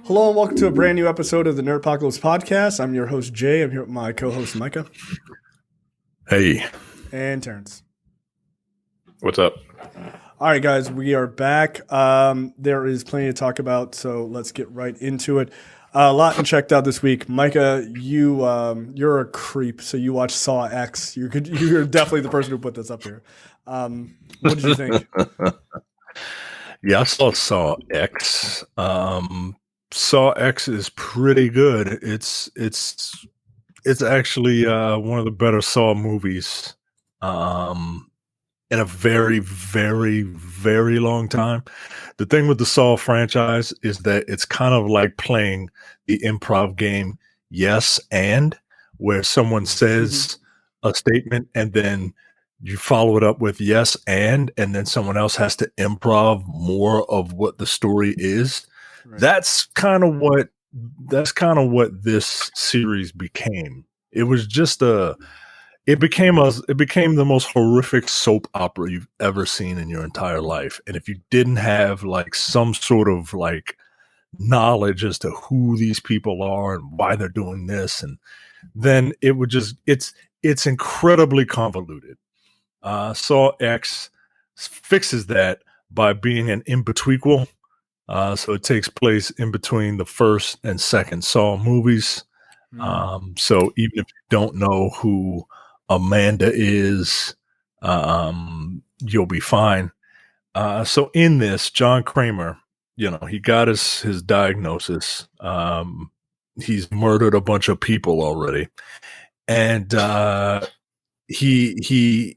Hello and welcome to a brand new episode of the Nerdpocalypse Podcast. I'm your host, Jay. I'm here with my co-host, Micah. Hey. And Terrence. What's up? All right, guys, we are back. There is plenty to talk about, so let's get right into it. A lot checked out this week. Micah, you're a creep, so you watched Saw X. You're definitely the person who put this up here. What did you think? Yeah, I Saw X. Saw X is pretty good. It's actually one of the better Saw movies in a very, very, very long time. The thing with the Saw franchise is that it's kind of like playing the improv game yes and, where someone says a statement and then you follow it up with yes and then someone else has to improv more of what the story is. Right. That's kind of what this series became. It was just it became the most horrific soap opera you've ever seen in your entire life. And if you didn't have like some sort of like knowledge as to who these people are and why they're doing this, and then it would just it's incredibly convoluted. Saw X fixes that by being an in-betweequel. So it takes place in between the first and second Saw movies. So even if you don't know who Amanda is, you'll be fine. So in this, John Kramer, he got his diagnosis. He's murdered a bunch of people already. And he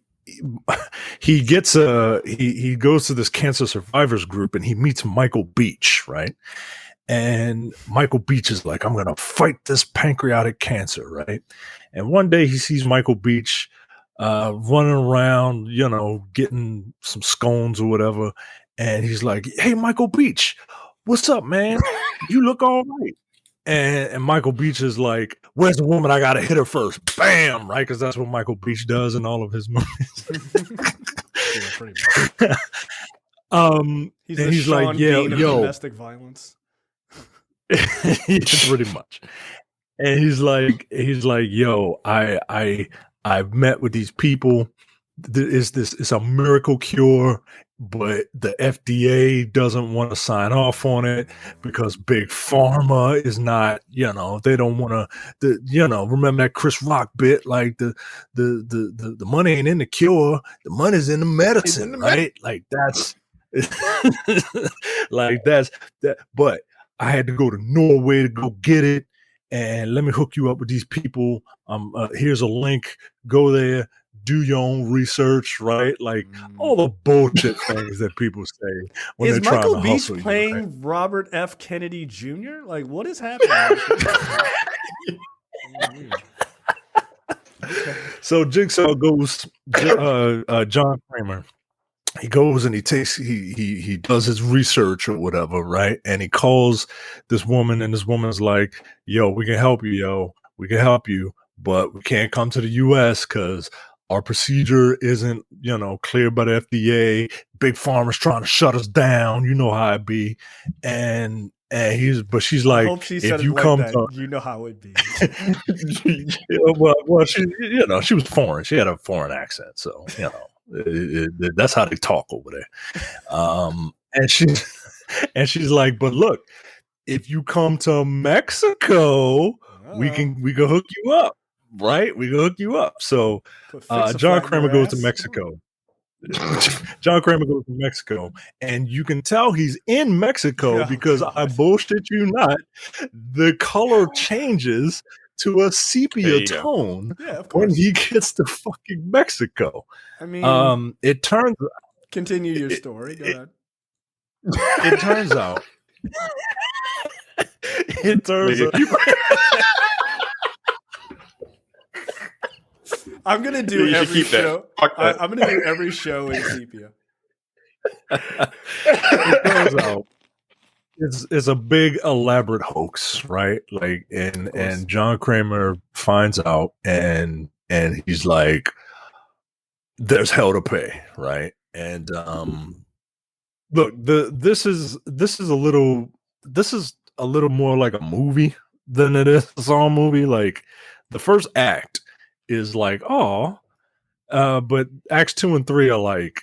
goes to this cancer survivors group and he meets Michael Beach, right? And Michael Beach is like, I'm going to fight this pancreatic cancer, right? And one day he sees Michael Beach running around, getting some scones or whatever. And he's like, hey, Michael Beach, what's up, man? You look all right. And Michael Beach is like, where's the woman? I got to hit her first. Bam! Right? Because that's what Michael Beach does in all of his movies. Yeah, pretty much. He's like, yeah, domestic violence. Yeah, pretty much. And he's like, yo, I've met with these people. It's a miracle cure, but the FDA doesn't want to sign off on it because Big Pharma is not, they don't want to, remember that Chris Rock bit, like the money ain't in the cure, the money's in the medicine, right? Like that's, that. But I had to go to Norway to go get it. And let me hook you up with these people. Here's a link. Go there. Do your own research, right? Like all the bullshit things that people say when they're trying to hustle you. Is Michael Beach playing right? Robert F. Kennedy Jr.? Like, what is happening? So Jigsaw goes, John Kramer. He goes and he does his research or whatever, right? And he calls this woman, and this woman's like, yo, we can help you, but we can't come to the US because our procedure isn't, cleared by the FDA. Big Pharma's trying to shut us down. You know how it be. And she's like, if you come to, you know how it be. well, she was foreign. She had a foreign accent, so that's how they talk over there. And she's like, but look, if you come to Mexico, we can hook you up, right? We can hook you up. So John Kramer goes to Mexico. John Kramer goes to Mexico, and you can tell he's in Mexico because I bullshit you not, the color changes to a sepia tone when he gets to fucking Mexico. I mean, it turns. Continue your story. Go ahead. It turns out. It turns out. I'm gonna do every show. I'm gonna do every show in sepia. It turns out it's a big elaborate hoax, right? Like, and John Kramer finds out, and he's like, "There's hell to pay," right? And look, this is a little more like a movie than it is a Saw movie. Like the first act is like, oh, but acts 2 and 3 are like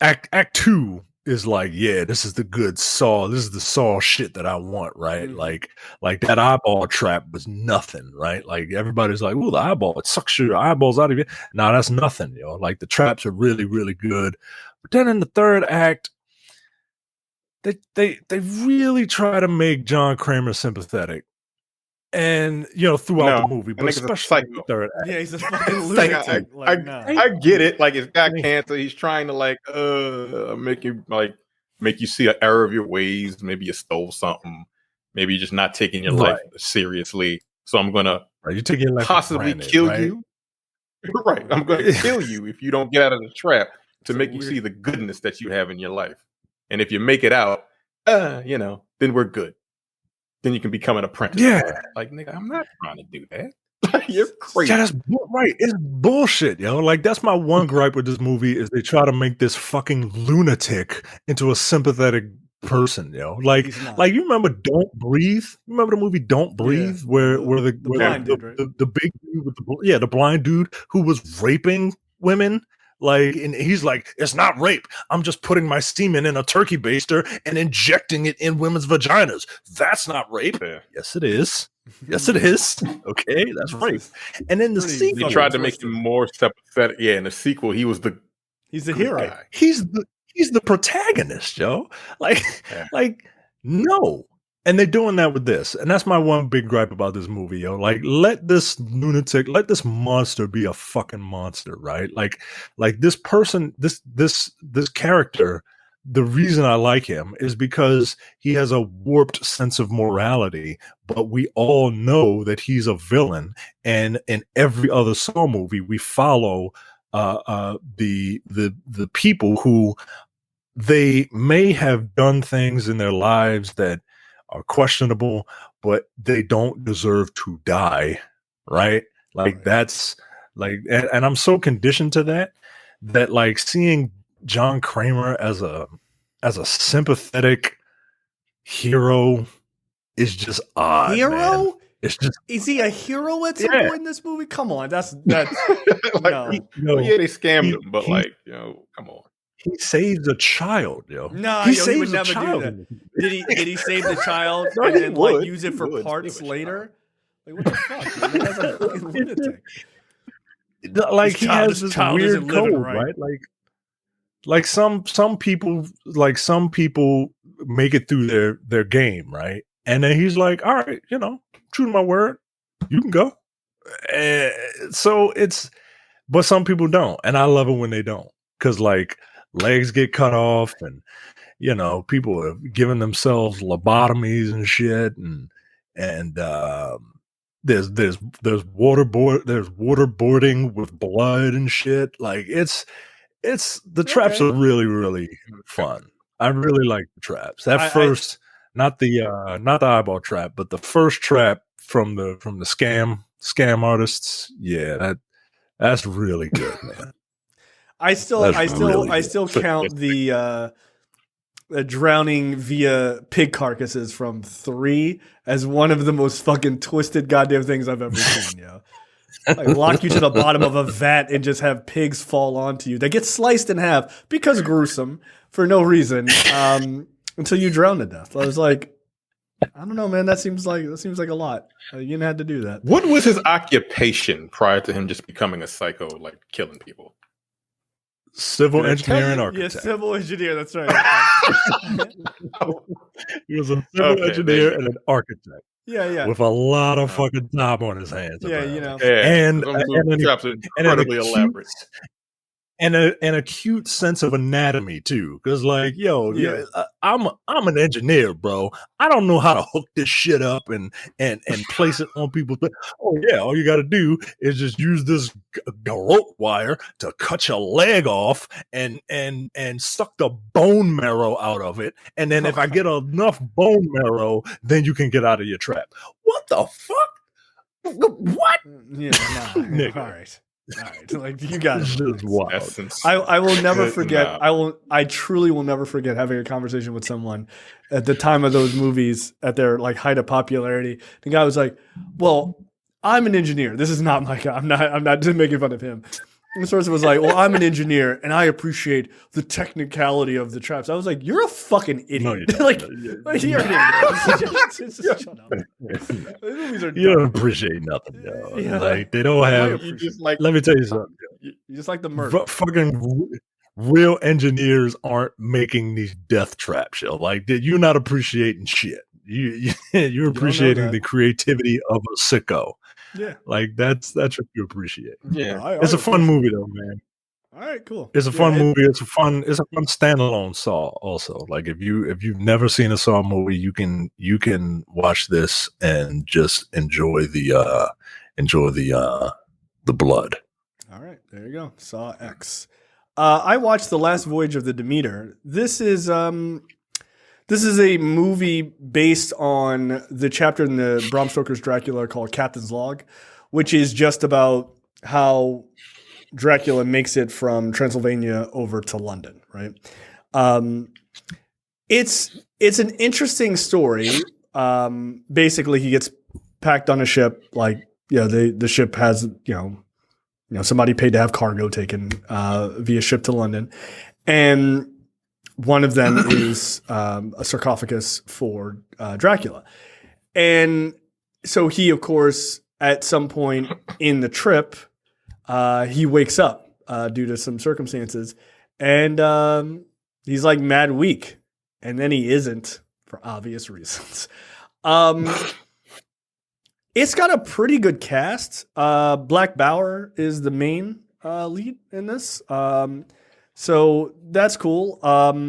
act 2 is like, yeah, this is the good Saw. This is the Saw shit that I want, right? Mhm. Like that eyeball trap was nothing, right? Like everybody's like, "Ooh, the eyeball, it sucks your eyeballs out of you." No, that's nothing, yo. Like the traps are really, really good. But then in the third act, they really try to make John Kramer sympathetic. And throughout the movie, but especially in the third act. Yeah, he's a fucking Like, lunatic. I get it. Like, it's got cancer. He's trying to make you see an error of your ways. Maybe you stole something. Maybe you're just not taking your life seriously. So I'm gonna you take your life possibly granted, kill right? you. Right. I'm gonna kill you if you don't get out of the trap to So make you weird. see the goodness that you have in your life. And if you make it out, then we're good. Then you can become an apprentice. Yeah. Like, nigga, I'm not trying to do that. You're crazy. Yeah, that's right. It's bullshit, yo. Like that's my one gripe with this movie is they try to make this fucking lunatic into a sympathetic person, yo. Like you remember Don't Breathe? Remember the movie Don't Breathe, where the blind dude, right? the big dude with the blind dude who was raping women. Like, and he's like, it's not rape. I'm just putting my semen in a turkey baster and injecting it in women's vaginas. That's not rape. Yeah. Yes, it is. Yes, it is. Okay, that's rape. And in the sequel, He tried to make him more sympathetic. Yeah, in the sequel, he's the hero. guy. He's the protagonist, Joe. Like no. And they're doing that with this. And that's my one big gripe about this movie, yo. Like, let this lunatic, let this monster be a fucking monster, right? Like this person, this character, the reason I like him is because he has a warped sense of morality, but we all know that he's a villain. And in every other Saw movie, we follow the people who they may have done things in their lives that are questionable, but they don't deserve to die, right? Like that's like, and I'm so conditioned to that like seeing John Kramer as a sympathetic hero is just odd. Hero? Man. It's just, is he a hero at some point in this movie? Come on, that's no. Yeah, they scammed him, but come on. He saves a child, yo. No, he he would never do that. Did he save the child No, and then would. use it for parts later? Like what the fuck? That's a fucking lunatic. Like he has this weird code, right? Like some people make it through their game, right? And then he's like, all right, true to my word, you can go. So but some people don't, and I love it when they don't, because like legs get cut off, and people are giving themselves lobotomies and shit, and there's waterboarding with blood and shit. Like it's the traps are really, really fun. I really like the traps. That not the eyeball trap, but the first trap from the scam artists. Yeah, that's really good, man. I still count the drowning via pig carcasses from 3 as one of the most fucking twisted goddamn things I've ever seen, yo. Like lock you to the bottom of a vat and just have pigs fall onto you. They get sliced in half because gruesome for no reason until you drown to death. I was like, I don't know, man. That seems like a lot. You didn't have to do that. What was his occupation prior to him just becoming a psycho, like killing people? Civil engineer and architect. Yeah, civil engineer. That's right. He was a civil engineer and an architect. Yeah. With a lot of fucking time on his hands. Yeah, and incredibly elaborate. And a cute sense of anatomy too, because like, I'm an engineer, bro. I don't know how to hook this shit up and place it on people. But all you got to do is just use this rope wire to cut your leg off and suck the bone marrow out of it. And then if I get enough bone marrow, then you can get out of your trap. What the fuck? What? Yeah, nah, all right. All right, like you got It's it. just wild. I will never forget. No. I truly will never forget having a conversation with someone at the time of those movies at their like height of popularity. The guy was like, "Well, I'm an engineer. This is not my guy. I'm not just making fun of him." And the person was like, "Well, I'm an engineer and I appreciate the technicality of the traps." I was like, "You're a fucking idiot." No, you're not. Like you're an idiot. Just shut up. These movies are You dumb. don't appreciate nothing, yo. Yeah. Like they don't have. You just like Let me tell you something. You just like the murder. Fucking real engineers aren't making these death traps, yo. Like you're not appreciating shit. You're appreciating that. the creativity of a sicko. Yeah. Like that's what you appreciate. yeah. It's a fun movie though, man. All right, cool. It's a fun movie. It's a fun standalone Saw. Also, like if you've never seen a Saw movie, you can watch this and just enjoy the blood. All right, there you go. Saw X. I watched The Last Voyage of the Demeter. This is a movie based on the chapter in the Bram Stoker's Dracula called Captain's Log, which is just about how Dracula makes it from Transylvania over to London, right? It's an interesting story. Basically, he gets packed on a ship. Like, the ship has, somebody paid to have cargo taken via ship to London. And one of them is a sarcophagus for Dracula. And so he, of course, at some point in the trip, he wakes up due to some circumstances, and he's like mad weak, and then he isn't for obvious reasons. It's got a pretty good cast. Black Bauer is the main lead in this, so that's cool. I'll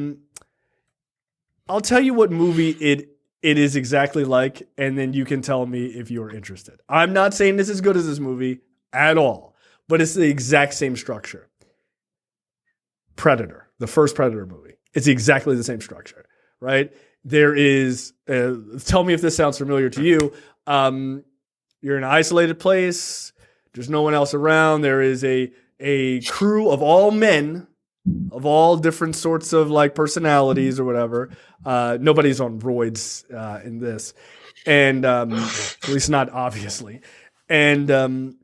tell you what movie it is exactly like, and then you can tell me if you're interested. I'm not saying this is as good as this movie at all, but it's the exact same structure. Predator, the first Predator movie. It's exactly the same structure, right? There is, tell me if this sounds familiar to you. You're in an isolated place. There's no one else around. There is a crew of all men of all different sorts of like personalities or whatever. Nobody's on roids in this. And at least not obviously. And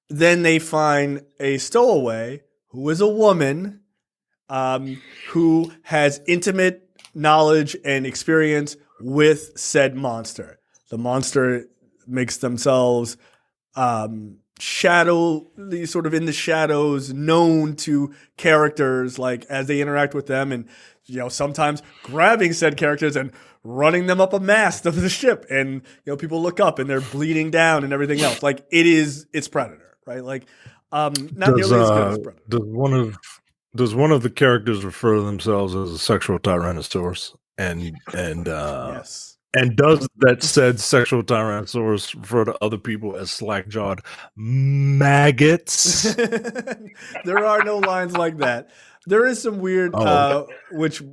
then they find a stowaway who is a woman who has intimate knowledge and experience with said monster. The monster makes themselves sort of in the shadows, known to characters, like as they interact with them, and sometimes grabbing said characters and running them up a mast of the ship, and people look up and they're bleeding down and everything else. Like it's Predator, right? Like not nearly as good as Predator. Does one of the characters refer to themselves as a sexual tyrannosaurus? And Yes. And does that said sexual tyrannosaurus refer to other people as slack-jawed maggots? There are no lines like that. There is some weird, which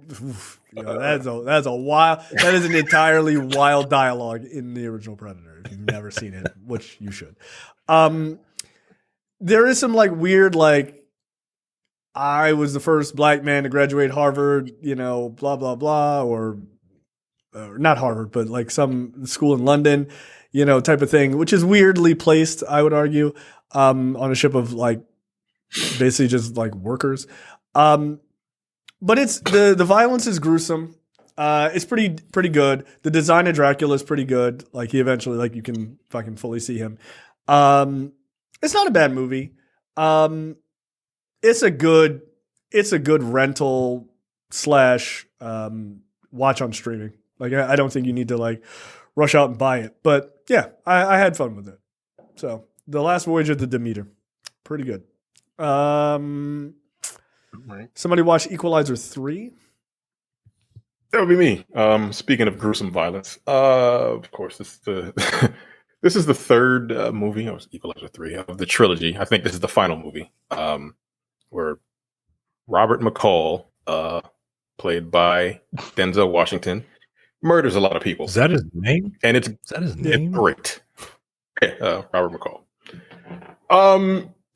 that's a wild. That is an entirely wild dialogue in the original Predator. If you've never seen it, which you should. There is some like weird, like I was the first black man to graduate Harvard, blah blah blah, or not Harvard, but like some school in London, type of thing, which is weirdly placed, I would argue, on a ship of like basically just like workers. But it's the violence is gruesome. It's pretty good. The design of Dracula is pretty good. Like he eventually, like you can fucking fully see him. It's not a bad movie. It's a good rental / watch on streaming. Like I don't think you need to like rush out and buy it, but yeah, I had fun with it. So The Last Voyage of the Demeter, pretty good. Somebody watch Equalizer 3? That would be me. Speaking of gruesome violence, of course, this is the third movie, or Equalizer 3 of the trilogy. I think this is the final movie, where Robert McCall, played by Denzel Washington, murders a lot of people. Is that his name? And it's Is that his name? great. Robert McCall.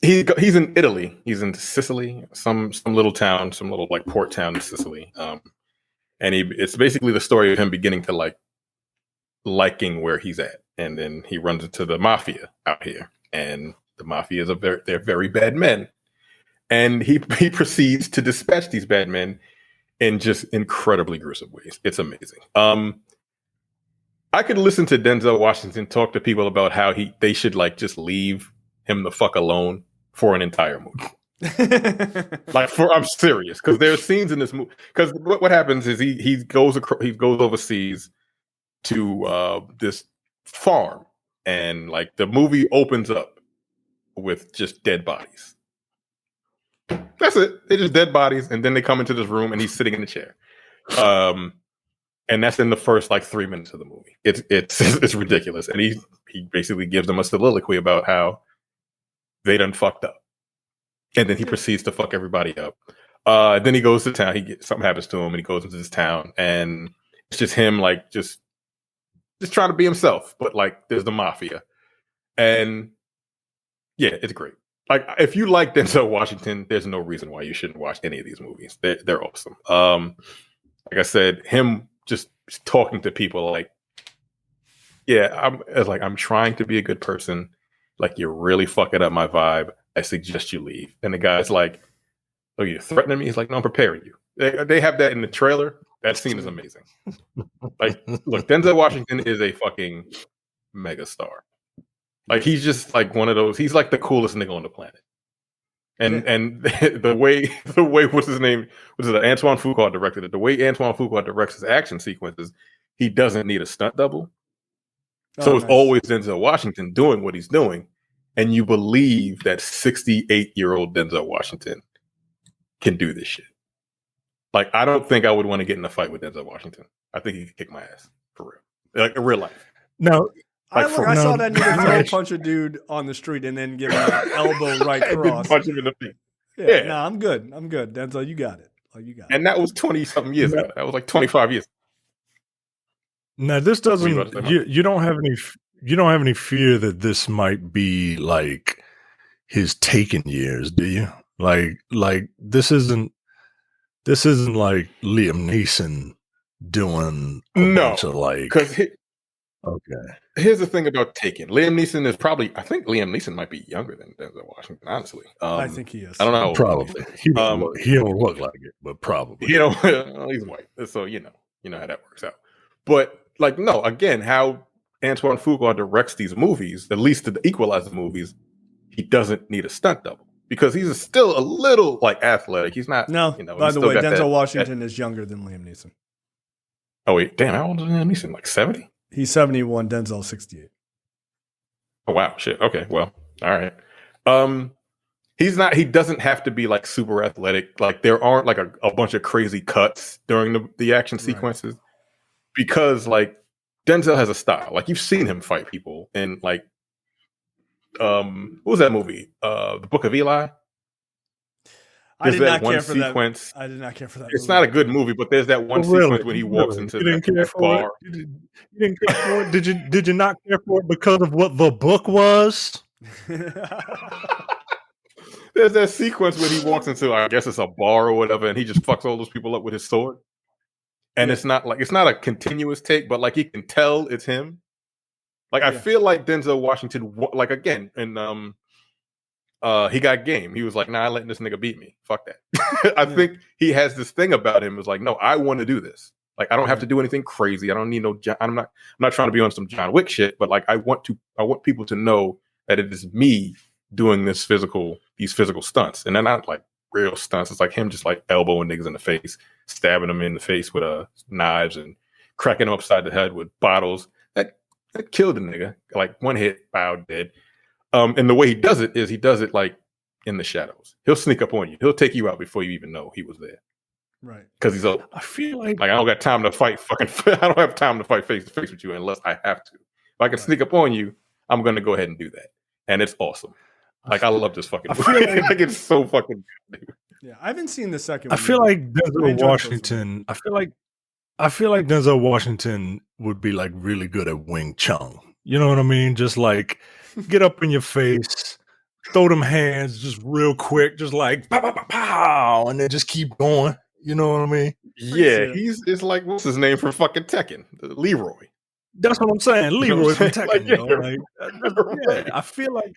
he's in Italy. He's in Sicily, some little town, some little like port town in Sicily. And it's basically the story of him beginning to like liking where he's at, and then he runs into the mafia out here, and the mafia is they're very bad men, and he proceeds to dispatch these bad men in just incredibly gruesome ways. It's amazing. I could listen to Denzel Washington talk to people about how they should like just leave him the fuck alone for an entire movie. I'm serious, because there's scenes in this movie. Because what happens is he goes overseas to this farm, and like the movie opens up with just dead bodies. That's it. They're just dead bodies, and then they come into this room, and he's sitting in a chair. And that's in the first like 3 minutes of the movie. It's ridiculous, and he basically gives them a soliloquy about how they done fucked up, and then he proceeds to fuck everybody up. Then he goes to town. Something happens to him, and he goes into this town, and it's just him like just trying to be himself, but like there's the mafia, and yeah, it's great. Like if you like Denzel Washington, there's no reason why you shouldn't watch any of these movies. They're awesome. Like I said, him just talking to people like, yeah, I'm trying to be a good person. Like, you're really fucking up my vibe. I suggest you leave. And the guy's like, oh, you're threatening me? He's like, no, I'm preparing you. They have that in the trailer. That scene is amazing. Like, look, Denzel Washington is a fucking megastar. Like, he's just like one of those. He's like the coolest nigga on the planet. And the way what's his name? Was it Antoine Fuqua directed it? The way Antoine Fuqua directs his action sequences, he doesn't need a stunt double. So it's always Denzel Washington doing what he's doing, and you believe that 68-year-old Denzel Washington can do this shit. Like, I don't think I would want to get in a fight with Denzel Washington. I think he could kick my ass for real, like in real life. No. I saw that nigga punch a dude on the street and then give him an elbow right cross. Punch him in the face. Yeah. No, I'm good. Denzel, you got it. You got it. And that was 20-something years ago. That was like 25 years. Now this doesn't. You don't have any fear that this might be like his Taken years, do you? Like this isn't like Liam Neeson doing a bunch of like. Because okay. Here's the thing about Taken. Liam Neeson is probably. I think Liam Neeson might be younger than Denzel Washington. Honestly, I think he is. I don't know. Probably. He don't look like it, but probably. He's white, so you know how that works out. But like, no, again, how Antoine Fuqua directs these movies, at least the Equalizer movies, he doesn't need a stunt double because he's still a little like athletic. He's not. No. By the way, Denzel Washington is younger than Liam Neeson. Oh wait, damn! How old is Liam Neeson? Like 70? He's 71. Denzel 68. Oh wow, shit. Okay, well, all right. He's not. He doesn't have to be like super athletic. Like there aren't like a bunch of crazy cuts during the action sequences because like Denzel has a style. Like you've seen him fight people in like what was that movie? The Book of Eli. I did not care for that. I did not care for that. It's not a good movie, but there's that one sequence when he walks into the bar. You didn't care for it? Did you not care for it because of what the book was? There's that sequence when he walks into, I guess it's a bar or whatever, and he just fucks all those people up with his sword. And it's not a continuous take, but like you can tell it's him. Like I feel like Denzel Washington, like again, and he got game. He was like, nah, I'm letting this nigga beat me. Fuck that. I think he has this thing about him. Is like, no, I want to do this. Like, I don't have to do anything crazy. I don't need no. I'm not trying to be on some John Wick shit. But like, I want people to know that it is me doing these physical stunts, and they're not like real stunts. It's like him just like elbowing niggas in the face, stabbing them in the face with knives, and cracking them upside the head with bottles. That killed the nigga. Like one hit, bow, dead. And the way he does it like in the shadows. He'll sneak up on you. He'll take you out before you even know he was there. Right. Because he's I feel like I don't got time to fight I don't have time to fight face to face with you unless I have to. If I can sneak up on you, I'm going to go ahead and do that. And it's awesome. Like, I love this fucking movie. Like, it's so fucking good, dude. Yeah, I haven't seen the second one. I feel like Denzel Washington, I feel like Denzel Washington would be like really good at Wing Chun. You know what I mean? Just like get up in your face, throw them hands just real quick, just like pow, pow, pow, pow, and then just keep going. You know what I mean? Yeah, it's like, what's his name from fucking Tekken? Leroy. That's what I'm saying. Leroy from Tekken. Like, You know? Like, yeah, I feel like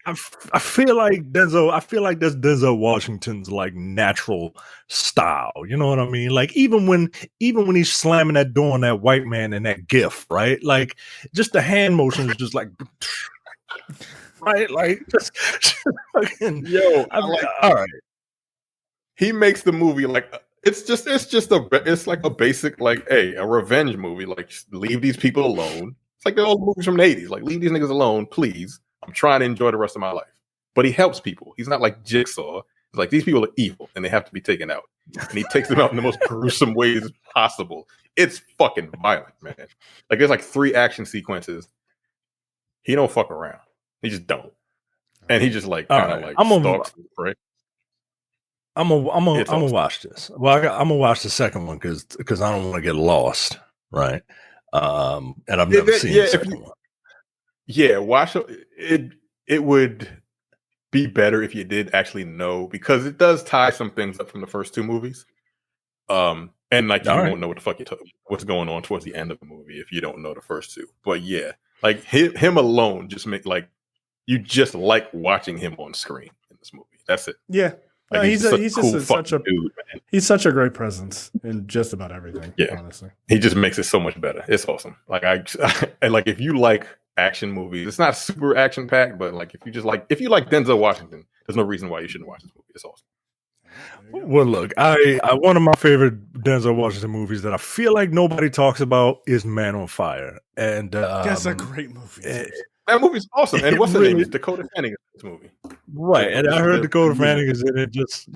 Denzel. I feel like that's Denzel Washington's like natural style. You know what I mean? Like even when he's slamming that door on that white man in that GIF, right? Like just the hand motion is just like, right? Like just fucking. Yo, all right. He makes the movie like it's like a basic like, hey, a revenge movie. Like, leave these people alone. It's like the old movies from the 80s. Like, leave these niggas alone, please. I'm trying to enjoy the rest of my life. But he helps people. He's not like Jigsaw. It's like, these people are evil and they have to be taken out. And he takes them out in the most gruesome ways possible. It's fucking violent, man. Like, there's like 3 action sequences. He don't fuck around. He just don't. And he just like kind of like stalks, right? I'm gonna watch this. Well, I'm gonna watch the second one because I don't want to get lost, right? And I've never seen the second one. Yeah, watch it. It would be better if you did actually know, because it does tie some things up from the first 2 movies. And like you won't know what the fuck what's going on towards the end of the movie if you don't know the first 2. But yeah, like him alone just make like you just like watching him on screen in this movie. That's it. Yeah. Like, he's such a dude, man. He's such a great presence in just about everything. Yeah, honestly, he just makes it so much better. It's awesome. Like and like if you like action movies, it's not super action packed, but like if you like Denzel Washington, there's no reason why you shouldn't watch this movie. It's awesome. Well, look, I one of my favorite Denzel Washington movies that I feel like nobody talks about is Man on Fire, and that's a great movie. That movie's awesome. And what's the name? It's Dakota Fanning in this movie. Right. And I heard Dakota Fanning is in it just,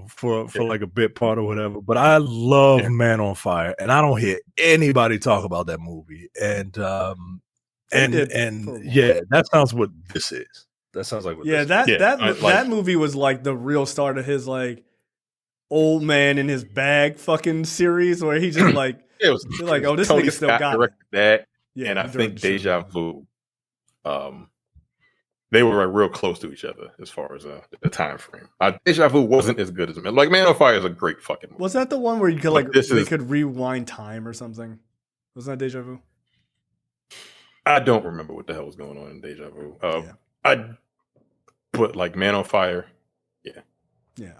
for like a bit part or whatever. But I love Man on Fire. And I don't hear anybody talk about that movie. And yeah, that sounds what this is. That sounds like what this is. That movie was like the real start of his like old man in his bag fucking series where he just like it was like, oh, this Tony nigga still Scott got directed that. Yeah, and I think Deja Vu. They were like real close to each other as far as the time frame. Deja Vu wasn't as good as Man. Like Man on Fire is a great fucking movie. Was that the one where you could could rewind time or something? Wasn't that Deja Vu? I don't remember what the hell was going on in Deja Vu. But like Man on Fire, yeah.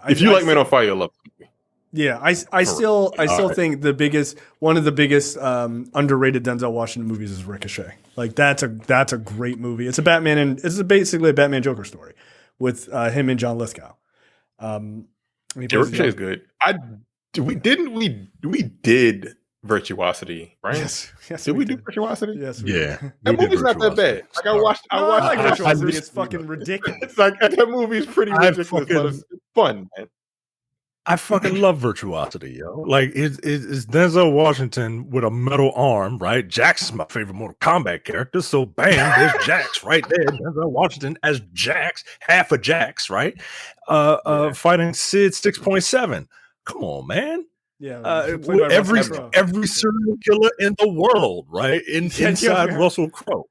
If you like Man on Fire, you'll love the movie. Yeah, I still think one of the biggest underrated Denzel Washington movies is Ricochet. Like that's a great movie. It's it's basically a Batman Joker story with him and John Lithgow. Ricochet is good. We did Virtuosity, right? Yes. Did we do Virtuosity? Yes. Yeah. That movie's not that bad. Like I watched like Virtuosity. It's fucking ridiculous. It's like that movie's pretty ridiculous, but it's fun, man. I fucking love Virtuosity, yo. Like it's Denzel Washington with a metal arm, right? Jax is my favorite Mortal Kombat character, so bam, there's Jax right there. Denzel Washington as Jax, half of Jax, right? Fighting Sid 6.7. Come on, man. Yeah, every serial killer in the world, right? Inside Russell Crowe.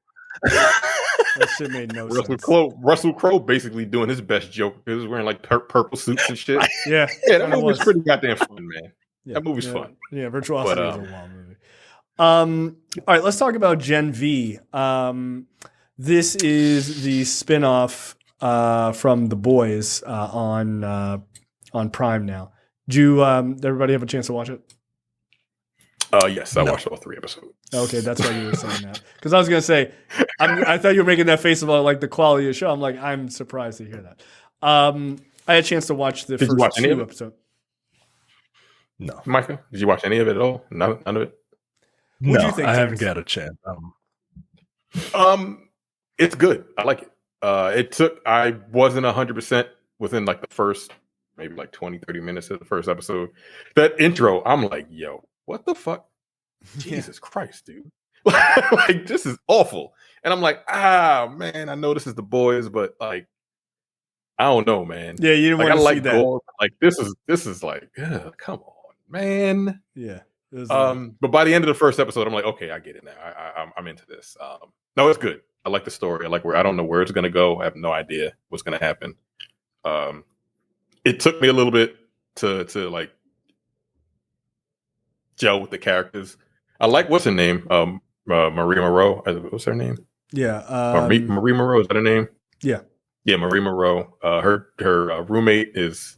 That shit made no sense. Russell Crowe basically doing his best joke. He was wearing like purple suits and shit. Yeah, that movie's pretty goddamn fun, man. That movie's fun. Yeah, Virtuosity is a wild movie. All right, let's talk about GenV. This is the spinoff from The Boys on Prime now. Did everybody have a chance to watch it? Yes, I watched all 3 episodes. Okay, that's why you were saying that. Because I was going to say, I thought you were making that face about like the quality of the show. I'm like, I'm surprised to hear that. I had a chance to watch the first 2 episodes. No. Micah, did you watch any of it at all? None of it? What do you think? I haven't got a chance. It's good. I like it. I wasn't 100% within like the first maybe like 20-30 minutes of the first episode. That intro, I'm like, yo, what the fuck? Jesus Christ, dude. Like, this is awful. And I'm like, man, I know this is The Boys, but like, I don't know, man. Yeah, you didn't want to see that. Gore. Like, this is like, come on, man. Yeah. But by the end of the first episode, I'm like, okay, I get it now. I'm into this. No, it's good. I like the story. I don't know where it's gonna go. I have no idea what's gonna happen. It took me a little bit to like gel with the characters. I like what's her name, Marie Moreau. What's her name? Yeah, Marie Moreau, is that her name? Yeah, Marie Moreau. Her roommate is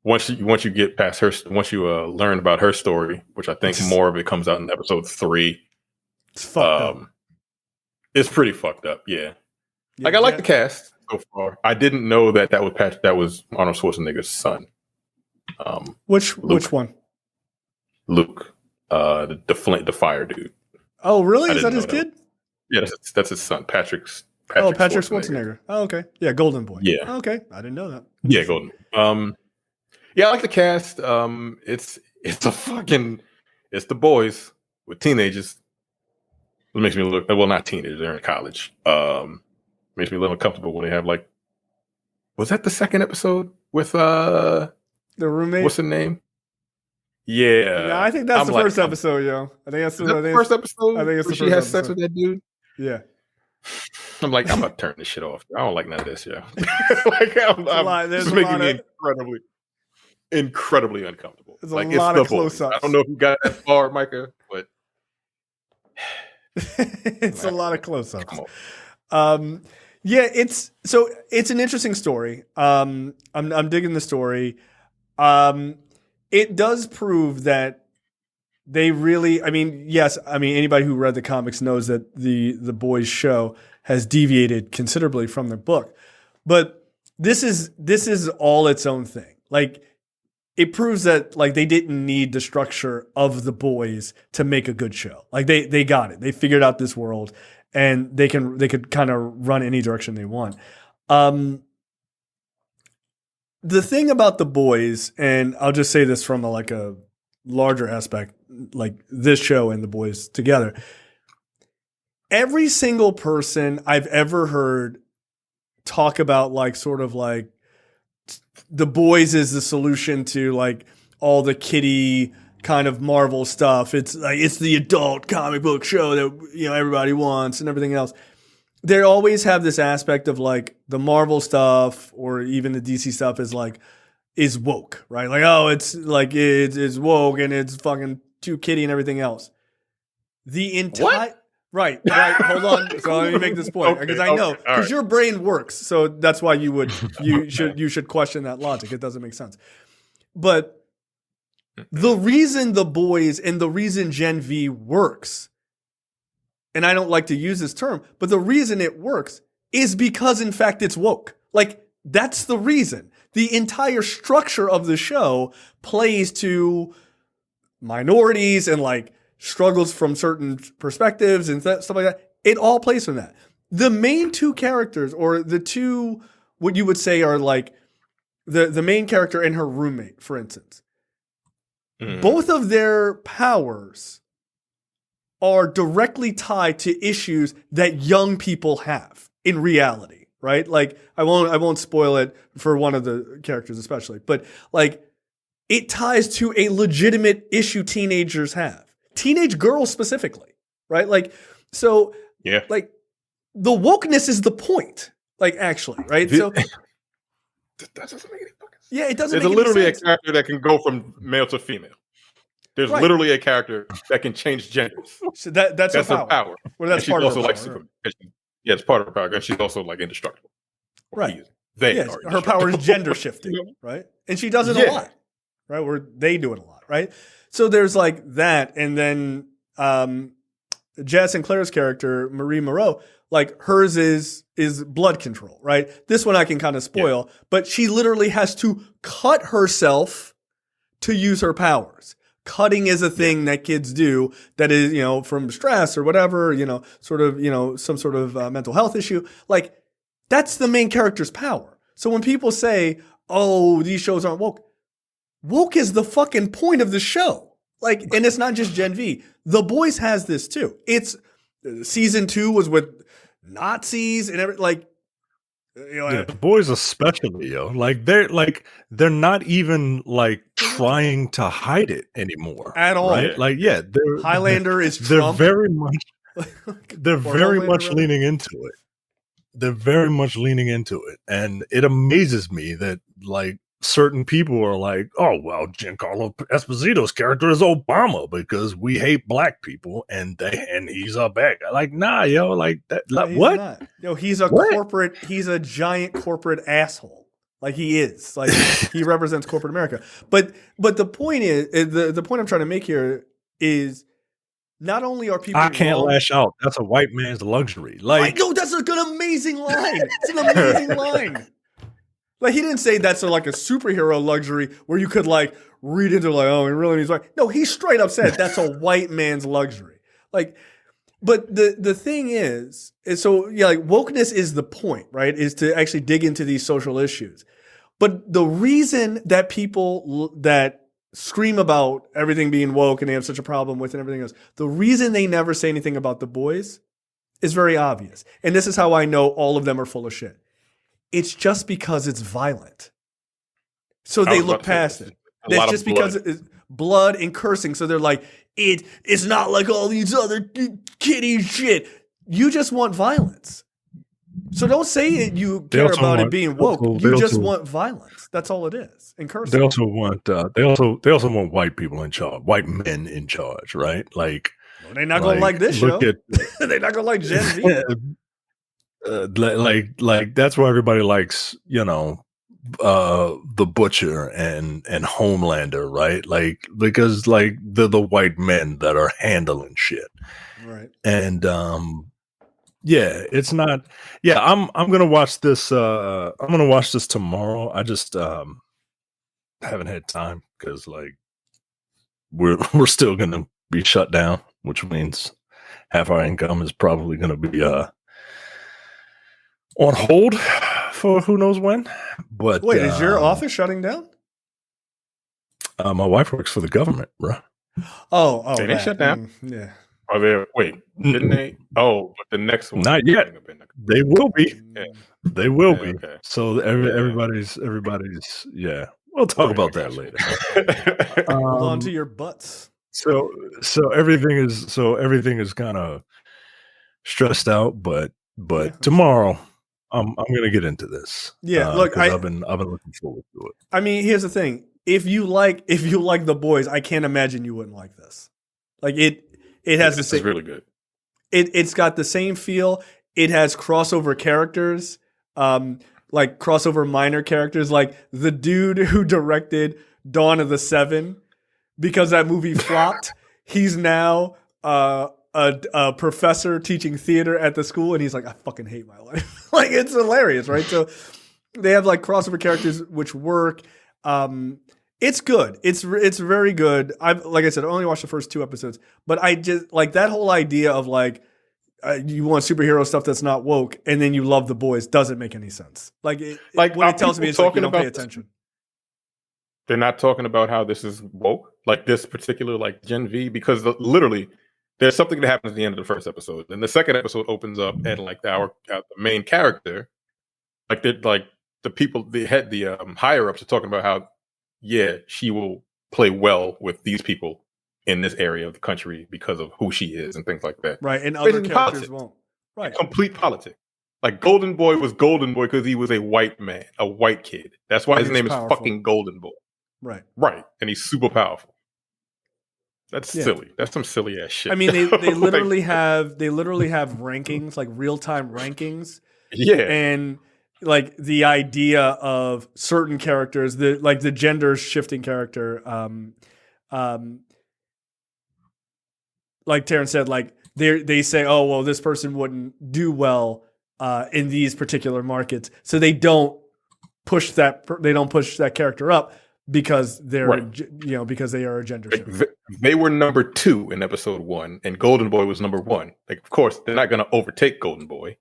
once you get past her, once you learn about her story, which I think more of it comes out in episode 3. It's fucked up. It's pretty fucked up. Yeah. Like I like the cast so far. I didn't know that was Arnold Schwarzenegger's son. Which one? Luke, the fire dude. Oh, really? Is that his kid? Yeah, that's his son, Patrick Schwarzenegger. Oh, okay. Yeah, Golden Boy. Yeah. Oh, okay. I didn't know that. Yeah, Golden. Yeah, I like the cast. It's the boys with teenagers. It makes me look, well, not teenagers, they're in college. Makes me a little uncomfortable when they have like, was that the second episode with the roommate? What's her name? Yeah, I think that's the first episode, yo. I think that's the first episode. I think it's the she has sex with that dude. Yeah. I'm like, I'm gonna turn this shit off. I don't like none of this, yo. Like, it's making me incredibly uncomfortable. There's a lot of close-ups. I don't know if you got that far, Micah, but it's a lot of close-ups. Yeah, it's an interesting story. I'm digging the story. It does prove that they really, anybody who read the comics knows that the boys show has deviated considerably from their book. But this is all its own thing. Like, it proves that like they didn't need the structure of the boys to make a good show. Like they got it. They figured out this world and they could kind of run any direction they want. The thing about the boys, and I'll just say this from a larger aspect, like this show and the boys together. Every single person I've ever heard talk about like sort of like the boys is the solution to like all the kiddie kind of Marvel stuff. It's like it's the adult comic book show that everybody wants and everything else. They always have this aspect of like the Marvel stuff or even the DC stuff is woke, right? Like, oh, it's like it's woke and it's fucking too kiddie and everything else. The entire right. Hold on. So let me make this point because I know because your brain works, so that's why you should question that logic. It doesn't make sense. But the reason the boys and the reason GenV works. And I don't like to use this term, but the reason it works is because, in fact, it's woke. Like, that's the reason. The entire structure of the show plays to minorities and, like, struggles from certain perspectives and stuff like that. It all plays from that. The main two characters, or the two, what you would say are, like, the main character and her roommate, for instance, both of their powers are directly tied to issues that young people have in reality, right? Like I won't spoil it for one of the characters especially, but like it ties to a legitimate issue teenagers have. Teenage girls specifically, right? Like so like the wokeness is the point. Like actually, right? So that doesn't make any fucking sense. Yeah, it doesn't There's make literally any sense. a character that can go from male to female. There's literally a character that can change genders. So that's her power. Well, that's part of her power. Super, yeah, it's part of her power, and she's also like indestructible. Right. Her power is gender shifting, right? And she does it a lot, right? Where they do it a lot, right? So there's like that, and then Jazz Sinclair's character, Marie Moreau, like hers is blood control, right? This one I can kind of spoil, but she literally has to cut herself to use her powers. Cutting is a thing that kids do that is, from stress or whatever, some sort of mental health issue. Like, that's the main character's power. So when people say, oh, these shows aren't woke, woke is the fucking point of the show. Like, and it's not just GenV. The Boys has this too. It's season 2 was with Nazis and the Boys especially, like they're not even like trying to hide it anymore at all, right? Like Highlander is they're Trump. very much leaning into it. they're very much leaning into it, and it amazes me that like certain people are like, oh well, Giancarlo Esposito's character is Obama because we hate black people, and he's a bad guy. Like, nah, yo, like that. No, Like, what? Not. Yo, he's a giant corporate asshole. Like he is. Like he represents corporate America. But the point is the point I'm trying to make here is not only are people I can't wrong, lash out. That's a white man's luxury. Like, no, that's an amazing line. It's an amazing line. Like he didn't say that's like a superhero luxury where you could like read into like, oh, he really needs white. No, he straight up said that's a white man's luxury. Like, but the thing is so yeah, like wokeness is the point, right? Is to actually dig into these social issues. But the reason that people that scream about everything being woke and they have such a problem with and everything else, the reason they never say anything about the boys is very obvious. And this is how I know all of them are full of shit. It's just because it's violent. So they look past it. It's just because it's blood and cursing. So they're like, it's not like all these other kiddie shit. You just want violence. So don't say you care about it being woke. You just want violence. That's all it is. And cursing. They also want they also want white people in charge, white men in charge, right? Like, well, they're not gonna like this show. They're not gonna like GenV. Like that's why everybody likes, you know, the Butcher and Homelander, right? Like, because like they're the white men that are handling shit, right? And yeah, it's not. Yeah, I'm gonna watch this. I'm gonna watch this tomorrow. I just haven't had time because like we're still gonna be shut down, which means half our income is probably gonna be on hold for who knows when. But wait, is your office shutting down? My wife works for the government, bro. Oh, they shut down. Yeah. Are they? Wait, didn't they? Oh, but the next one. Not yet. They will be. Yeah. They will be. Okay. So everybody's. Yeah. We'll talk about that later. Hold on to your butts. So everything is kind of stressed out, but tomorrow I'm gonna get into this. Yeah, look, I've been looking forward to it. I mean, here's the thing: if you like the boys, I can't imagine you wouldn't like this. Like it has the same. It's really good. It's got the same feel. It has crossover characters, like crossover minor characters, like the dude who directed Dawn of the Seven, because that movie flopped. He's now a professor teaching theater at the school, and he's like, I fucking hate my life. Like, it's hilarious, right? So they have like crossover characters which work. It's good. It's very good. Like I said, I only watched the first 2 episodes, but I just like that whole idea of like you want superhero stuff that's not woke, and then you love the boys doesn't make any sense. Like what it tells me is like you don't pay attention. They're not talking about how this is woke, like this particular like GenV, because literally there's something that happens at the end of the first episode, and the second episode opens up, and like the main character, like the people, the higher ups are talking about how, yeah, she will play well with these people in this area of the country because of who she is and things like that. Right, and other characters politics. won't. Right, complete politics. Like Golden Boy was Golden Boy because he was a white man, a white kid. That's why his name is fucking Golden Boy. Right, and he's super powerful. That's silly. That's some silly ass shit. I mean, they literally have rankings, like real time rankings. Yeah, and like the idea of certain characters, the gender shifting character, like Terrence said, like they say, oh well, this person wouldn't do well in these particular markets, so they don't push that character up because they're because they are a gender shift. They were number 2 in episode 1, and Golden Boy was number 1. Like, of course, they're not going to overtake Golden Boy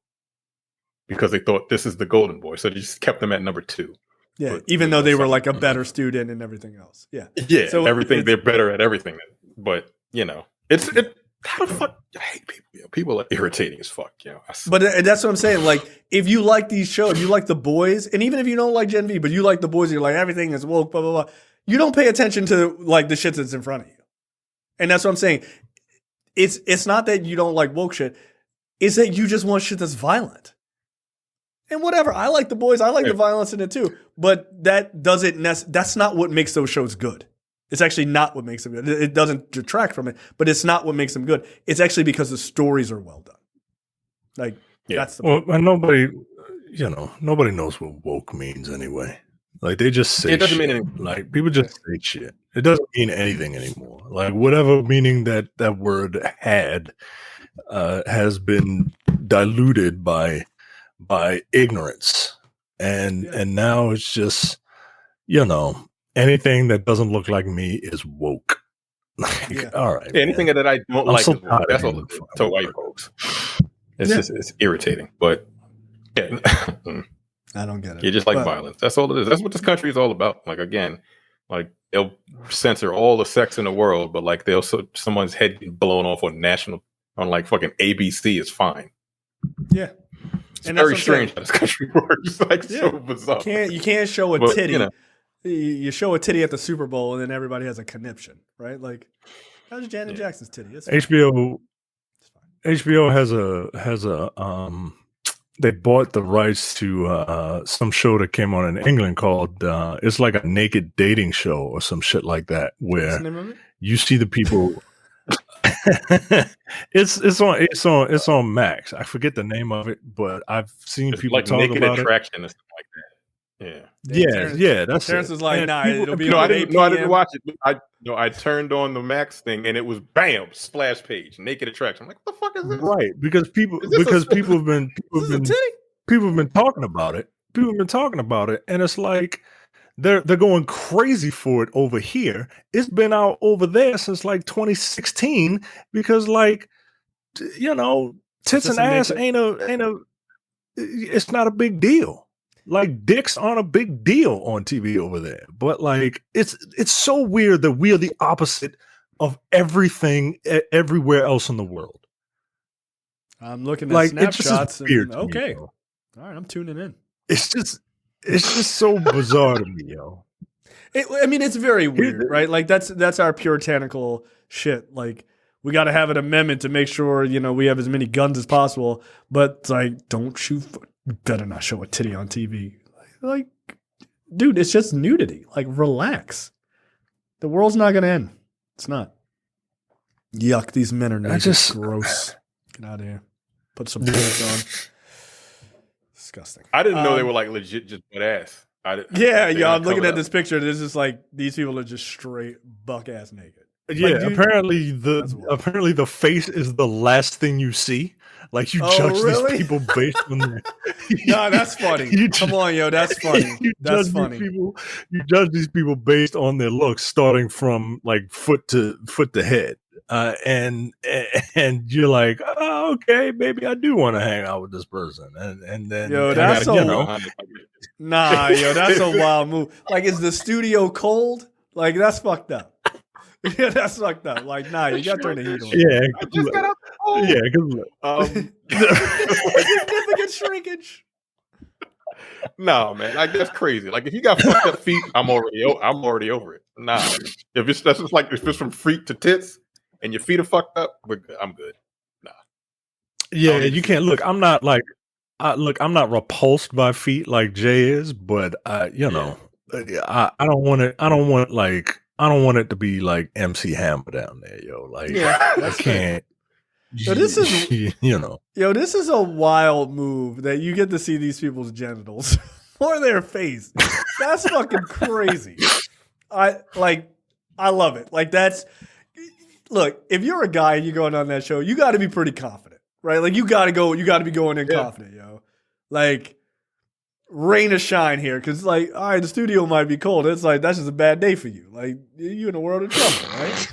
because they thought this is the Golden Boy, so they just kept them at number 2. Yeah, but, even though they were like a better student and everything else. Yeah, so everything, they're better at everything. But it's how the fuck I hate people. People are irritating as fuck. But that's what I'm saying. Like, if you like these shows, you like the boys, and even if you don't like GenV, but you like the boys, you're like everything is woke, blah blah blah. You don't pay attention to like the shit that's in front of you, and that's what I'm saying. It's not that you don't like woke shit; it's that you just want shit that's violent. And whatever, I like The Boys. I like the violence in it too. But that doesn't. That's not what makes those shows good. It's actually not what makes them good. It doesn't detract from it, but it's not what makes them good. It's actually because the stories are well done. Like that's the point. And nobody knows what woke means anyway. Like they just say it doesn't shit. mean anything. Like people just say shit. It doesn't mean anything anymore. Like whatever meaning that word had has been diluted by ignorance, and now it's just anything that doesn't look like me is woke. Like, all right, anything that I don't like so is woke. That's all to white folks. It's just it's irritating, but I don't get it. You just like violence. That's all it is. That's what this country is all about. Like again, like they'll censor all the sex in the world, but like someone's head getting blown off on like fucking ABC is fine. Yeah. It's very strange how this country works. Like so bizarre. You can't show a titty. You show a titty at the Super Bowl and then everybody has a conniption, right? Like, how's Janet Jackson's titty? HBO has a they bought the rights to some show that came on in England called it's like a naked dating show or some shit like that where you see the people. it's on Max. I forget the name of it, but I've seen people like talk Naked about Attraction it. or something like that. Yeah. That's Terrence it. was like, nah, it'll be. I didn't watch it. I turned on the Max thing and it was bam, splash page, Naked Attraction. I'm like, what the fuck is this? Right, because people have been talking about it. People have been talking about it, and it's like they're going crazy for it over here. It's been out over there since like 2016 because like tits and ass ain't a it's not a big deal. Like dicks aren't a big deal on TV over there. But like it's so weird that we are the opposite of everything everywhere else in the world. I'm looking at snapshots. Weird okay. Me, all right, I'm tuning in. It's just so bizarre to me, yo. It's very weird, right? Like that's our puritanical shit. Like we got to have an amendment to make sure we have as many guns as possible. But like, don't shoot. Better not show a titty on TV. Like, dude, it's just nudity. Like, relax. The world's not gonna end. It's not. Yuck! These men are naked. Just gross. Get out of here. Put some pants on. Disgusting. I didn't know they were like legit just butt ass. I'm looking at this picture. This is like these people are just straight buck ass naked. Yeah, like, apparently the face is the last thing you see. Like you judge these people based on their. No, that's funny. Come on, yo, that's funny. That's funny. You judge these people based on their looks, starting from like foot to head, and you're like, oh, okay, maybe I do want to hang out with this person, and then that's that's a wild move. Like, is the studio cold? Like, that's fucked up. Yeah, that's fucked up. Like, nah, you got to turn the heat on. Yeah, I just got out the cold. Significant shrinkage. No, man, like that's crazy. Like, if you got fucked up feet, I'm already over it. Nah, if it's from feet to tits and your feet are fucked up, I'm good. Nah. Yeah, you can't look. I'm not I'm not repulsed by feet like Jay is, but I don't want it. I don't want it to be like MC Hammer down there, yo. Like, I can't. So this is, this is a wild move that you get to see these people's genitals or their face. That's fucking crazy. I love it. Like look, if you're a guy and you're going on that show, you got to be pretty confident, right? Like you got to be going in confident, yo. Like, rain or shine here, because like, all right, the studio might be cold. It's like that's just a bad day for you. Like you in a world of trouble, right?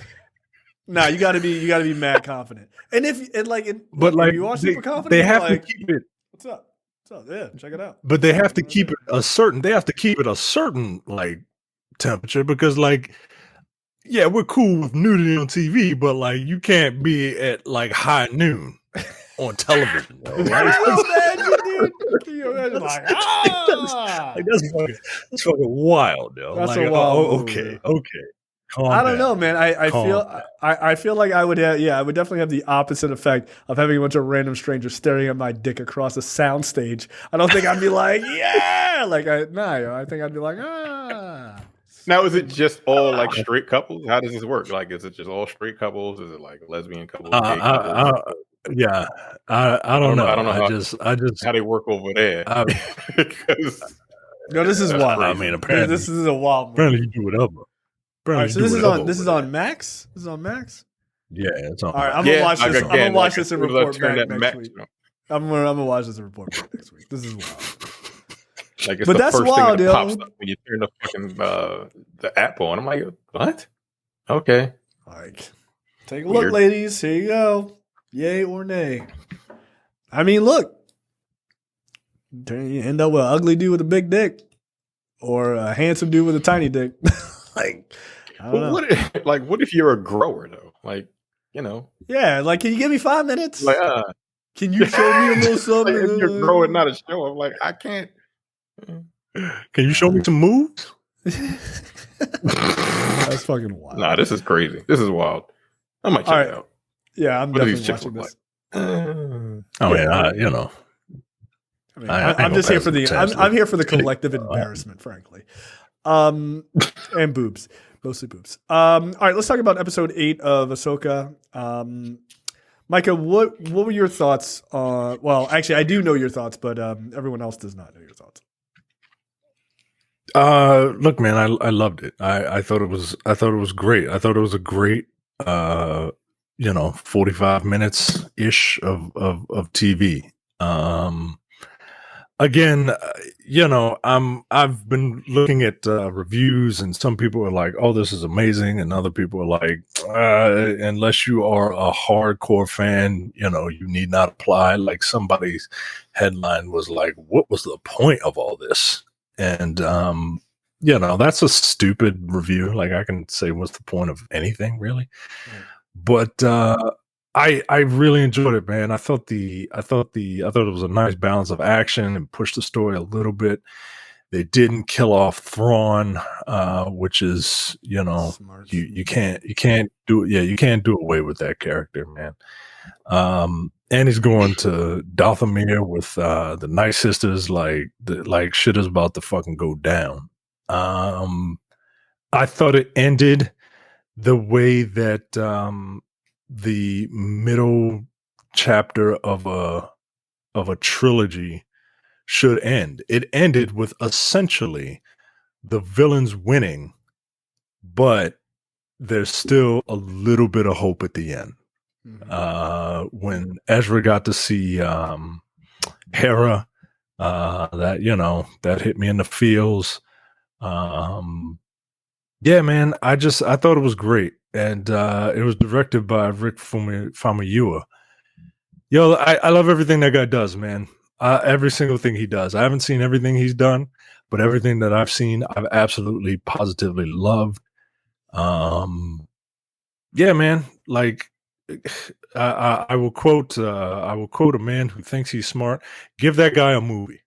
Nah, you gotta be mad confident. And if you are super confident, they have to keep it. What's up? Yeah, check it out. But they have to keep it a certain. They have to keep it a certain like temperature because like, yeah, we're cool with nudity on TV, but like you can't be at like high noon on television. Though, right? Like, that's fucking wild, yo. That's like, a wild okay. I don't know, man. I Calm feel down. I feel like I would have, I would definitely have the opposite effect of having a bunch of random strangers staring at my dick across a soundstage. I don't think I'd be like, yeah, I think I'd be like, ah. Now, is it just all like straight couples? How does this work? Like, is it just all straight couples? Is it like lesbian couples, gay couples? Yeah, I don't know. I don't know I just how they work over there. Because No, this is wild. I mean, apparently this is a wild movie. apparently you do whatever. All right, so this is on Max. This is on Max. Yeah, it's on. All right, I'm gonna watch this. I'm gonna watch this and report back next Max, week. I'm gonna watch this and report back next week. This is wild. Like, it's But the that's first wild, thing that pops yo. up when you turn the fucking the app on. I'm like, what? Okay. Like, take a look, Weird. ladies. Here you go. Yay or nay? I mean, look. You end up with an ugly dude with a big dick, or a handsome dude with a tiny dick. Like, I don't know. What if you're a grower though? Like, you know, Yeah, like, can you give me 5 minutes? like Can you show me a little like something? if you're growing, not a show. I'm like, I can't. Can you show me some moves? That's fucking wild. Nah, this is crazy. This is wild. I might check All right. it out. Yeah, I'm What do definitely these chicks watching look this. I mean, you know, I mean, I I'm know just here for Basil the. I'm Tasley. here for the collective embarrassment, frankly. And boobs, mostly boobs. All right, let's talk about episode 8 of Ahsoka. Micah, what were your thoughts on? Well, actually, I do know your thoughts, but everyone else does not know your thoughts. Look, man, I loved it. I thought it was great. I thought it was a great 45 minutes ish of TV. Again, I've been looking at reviews, and some people are like, "Oh, this is amazing," and other people are like, "Unless you are a hardcore fan, you need not apply." Like, somebody's headline was like, "What was the point of all this?" And that's a stupid review. Like, I can say, "What's the point of anything, really?" Right. But I really enjoyed it, man. I thought it was a nice balance of action and pushed the story a little bit. They didn't kill off Thrawn, which is, Smart. you can't do it. Yeah, you can't do away with that character, man. And he's going to Dathomir with the Night Sisters, like shit is about to fucking go down. I thought it ended the way that the middle chapter of a trilogy should end. It ended with essentially the villains winning, but there's still a little bit of hope at the end. When Ezra got to see Hera, that hit me in the feels. Yeah, man, I thought it was great. And it was directed by Rick Famuyiwa. Yo, I love everything that guy does, man. Every single thing he does. I haven't seen everything he's done, but everything that I've seen, I've absolutely positively loved. Yeah, man. Like, I will quote a man who thinks he's smart. Give that guy a movie.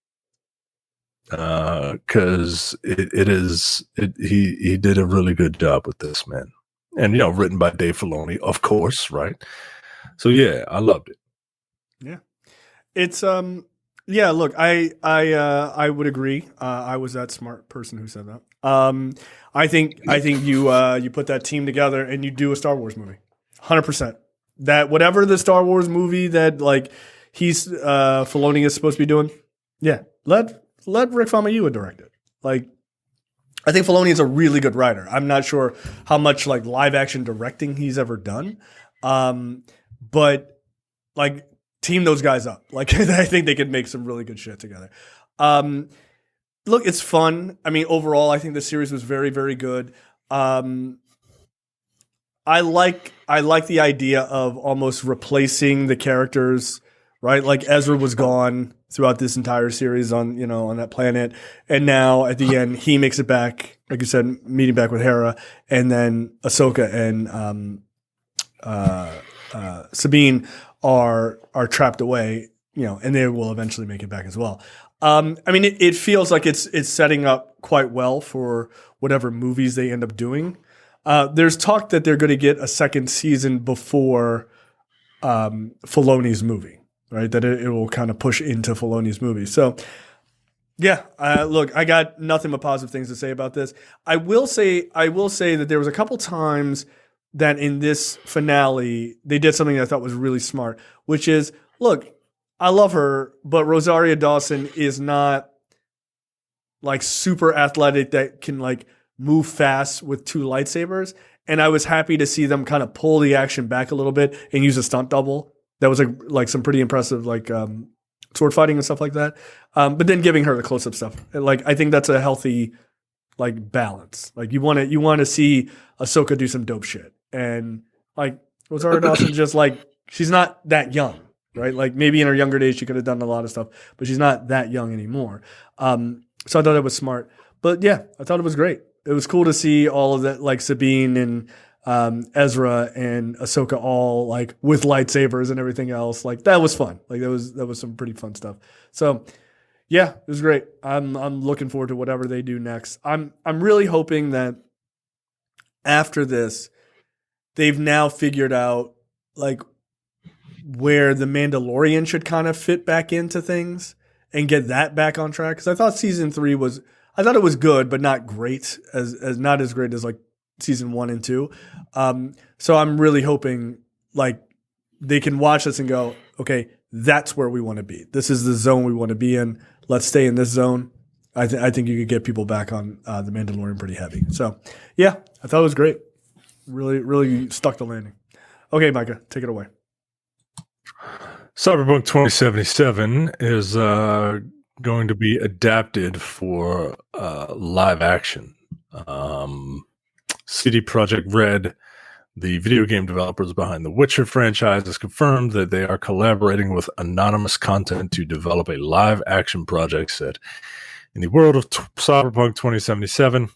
Because he did a really good job with this, man. And written by Dave Filoni, of course, right? So yeah, I loved it. Yeah, it's yeah. Look, I would agree. I was that smart person who said that. I think you put that team together and you do a Star Wars movie, 100%. That whatever the Star Wars movie that like he's Filoni is supposed to be doing, yeah. Let Rick Famuyiwa direct it. Like, I think Filoni is a really good writer. I'm not sure how much like live action directing he's ever done, but like team those guys up. Like, I think they could make some really good shit together. Look, it's fun. I mean, overall, I think the series was very, very good. I like the idea of almost replacing the characters, right? Like Ezra was gone throughout this entire series on that planet, and now at the end he makes it back, like you said, meeting back with Hera, and then Ahsoka and Sabine are trapped away, and they will eventually make it back as well. I mean, it feels like it's setting up quite well for whatever movies they end up doing. There's talk that they're going to get a second season before Filoni's movie, right? That it will kind of push into Filoni's movie. So, yeah, look, I got nothing but positive things to say about this. I will say that there was a couple times that in this finale they did something that I thought was really smart, which is, look, I love her, but Rosario Dawson is not like super athletic that can like move fast with two lightsabers. And I was happy to see them kind of pull the action back a little bit and use a stunt double. That was like some pretty impressive like sword fighting and stuff like that. But then giving her the close up stuff, like I think that's a healthy like balance. Like you want to see Ahsoka do some dope shit, and like Rosario Dawson just like she's not that young, right? Like maybe in her younger days she could have done a lot of stuff, but she's not that young anymore. So I thought it was smart. But yeah, I thought it was great. It was cool to see all of that, like Sabine and Ezra and Ahsoka all like with lightsabers and everything else. Like that was fun. Like that was some pretty fun stuff. So yeah, it was great. I'm looking forward to whatever they do next. I'm really hoping that after this, they've now figured out like where the Mandalorian should kind of fit back into things and get that back on track. Because I thought season 3 was, I thought it was good, but not great, as not as great as like season 1 and 2. So I'm really hoping like they can watch this and go, okay, that's where we want to be. This is the zone we want to be in. Let's stay in this zone. I think you could get people back on the Mandalorian pretty heavy. So yeah, I thought it was great. Really, really stuck the landing. Okay, Micah, take it away. Cyberpunk 2077 is going to be adapted for live action. CD Projekt Red, the video game developers behind the Witcher franchise, has confirmed that they are collaborating with Anonymous Content to develop a live action project set in the world of Cyberpunk 2077.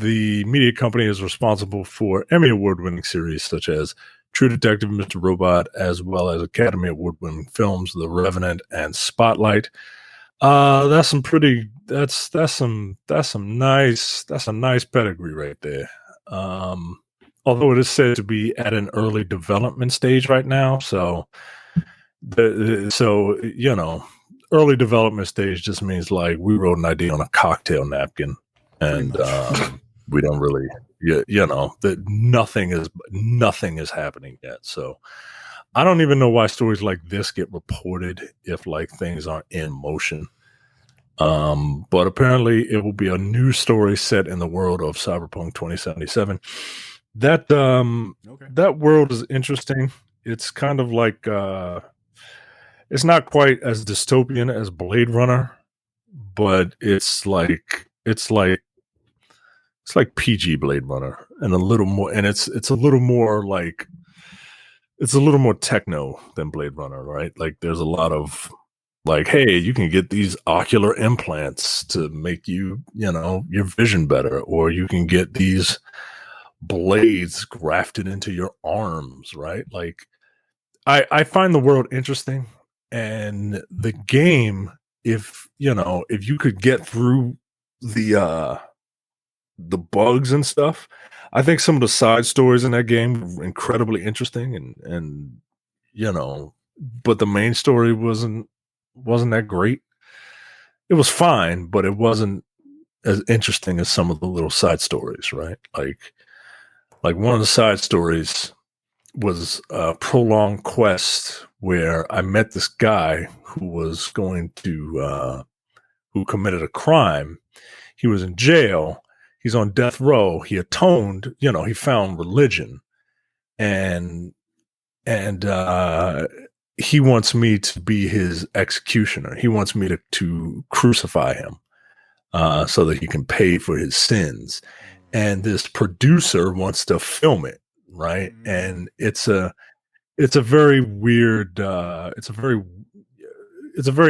The media company is responsible for Emmy Award-winning series such as True Detective, Mr. Robot, as well as Academy Award-winning films The Revenant and Spotlight. That's a nice pedigree right there. Although it is said to be at an early development stage right now, so you know, early development stage just means like we wrote an idea on a cocktail napkin, and we don't really, you know, that nothing is happening yet. So I don't even know why stories like this get reported if like things aren't in motion. But apparently it will be a new story set in the world of Cyberpunk 2077. That world is interesting. It's kind of like it's not quite as dystopian as Blade Runner, but it's like PG Blade Runner and a little more, and it's a little more like it's a little more techno than Blade Runner, right? Like there's a lot of like, hey, you can get these ocular implants to make you know, your vision better, or you can get these blades grafted into your arms, right? Like I find the world interesting, and the game, if you could get through the bugs and stuff, I think some of the side stories in that game were incredibly interesting, and you know, but the main story wasn't that great. It was fine, but it wasn't as interesting as some of the little side stories, right? Like one of the side stories was a prolonged quest where I met this guy who was going to who committed a crime. He was in jail. He's on death row. He atoned, you know, he found religion, and he wants me to be his executioner. He wants me to crucify him so that he can pay for his sins. And this producer wants to film it, right? And it's a very weird, it's a very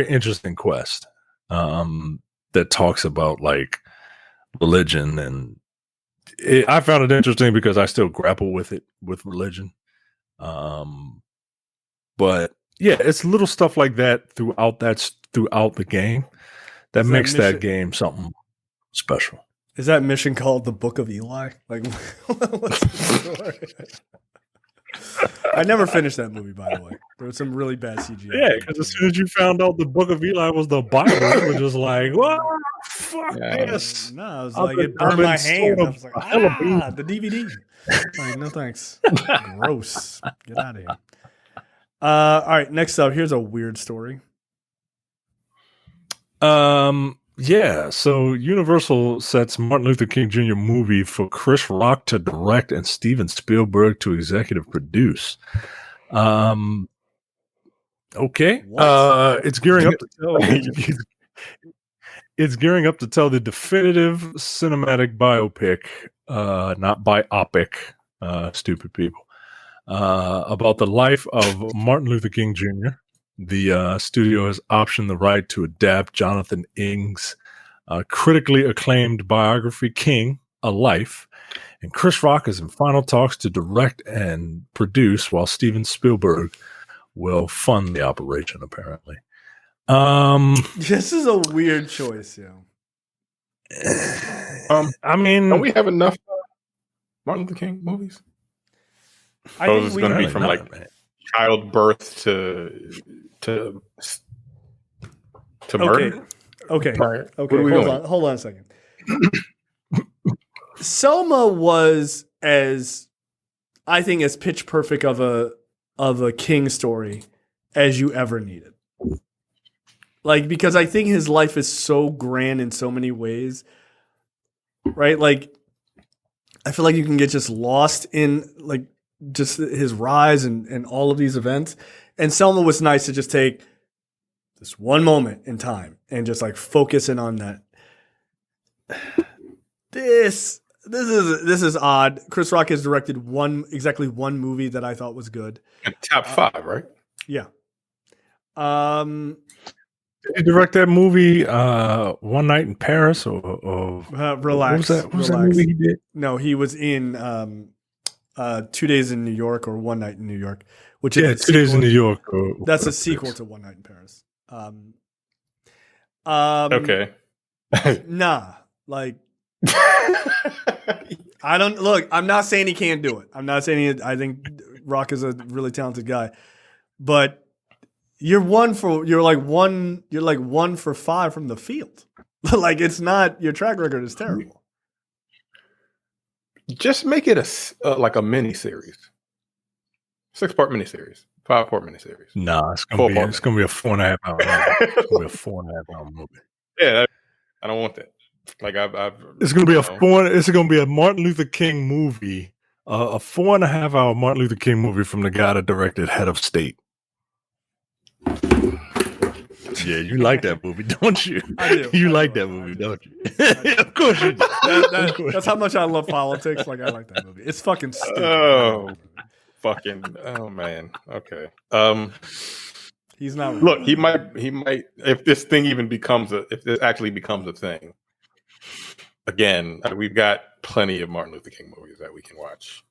interesting quest that talks about like religion, and I found it interesting because I still grapple with religion. But yeah, it's little stuff like that throughout the game that makes that game something special. Is that mission called the Book of Eli? Like, what's the story? I never finished that movie, by the way. There was some really bad CGI. Yeah, because as soon as you found out the Book of Eli was the Bible, you were just like, "What? Fuck this!" No, I was like, it burned my hand. I was like, the DVD. Like, no thanks. Gross. Get out of here. All right, next up, here's a weird story. Yeah, so Universal sets Martin Luther King Jr. movie for Chris Rock to direct and Steven Spielberg to executive produce. Okay. It's gearing up to tell it's gearing up to tell the definitive cinematic biopic, not biopic, stupid people, about the life of Martin Luther King Jr. The studio has optioned the right to adapt Jonathan Ing's critically acclaimed biography, King, A Life. And Chris Rock is in final talks to direct and produce, while Steven Spielberg will fund the operation, apparently. This is a weird choice, yeah. I mean, don't we have enough Martin Luther King movies? I think it's going to be from childbirth to murder. Okay. Right. Okay. Hold on a second. Selma was as pitch perfect of a King story as you ever needed. Like, because I think his life is so grand in so many ways, right? Like, I feel like you can get just lost in like just his rise and all of these events. And Selma was nice to just take this one moment in time and just like focus in on that. This is odd. Chris Rock has directed exactly one movie that I thought was good. And top 5, right? Yeah. Did he direct that movie, One Night in Paris, or Relax? What was that movie he did? No, he was in 2 Days in New York or One Night in New York, which is 2 Days in New York. That's a sequel to One Night in Paris. Okay. Nah, like I don't look. I'm not saying he can't do it. I'm not saying I think Rock is a really talented guy, but you're one for 5 from the field. Like, it's not, your track record is terrible. Just make it a mini series, 6-part mini series, 5-part mini series. Nah, it's gonna be a 4.5 hour movie. It's gonna be a 4.5 hour movie. Yeah, I don't want that. Like it's gonna be it's gonna be a Martin Luther King movie, a 4.5 hour Martin Luther King movie from the guy that directed Head of State. Yeah, you like that movie, don't you? I do. You like that movie, don't you? Of course you do. That's how much I love politics. Like, I like that movie. It's fucking stupid. Oh man. Okay. He's not. Look, he might. If this actually becomes a thing. Again, we've got plenty of Martin Luther King movies that we can watch.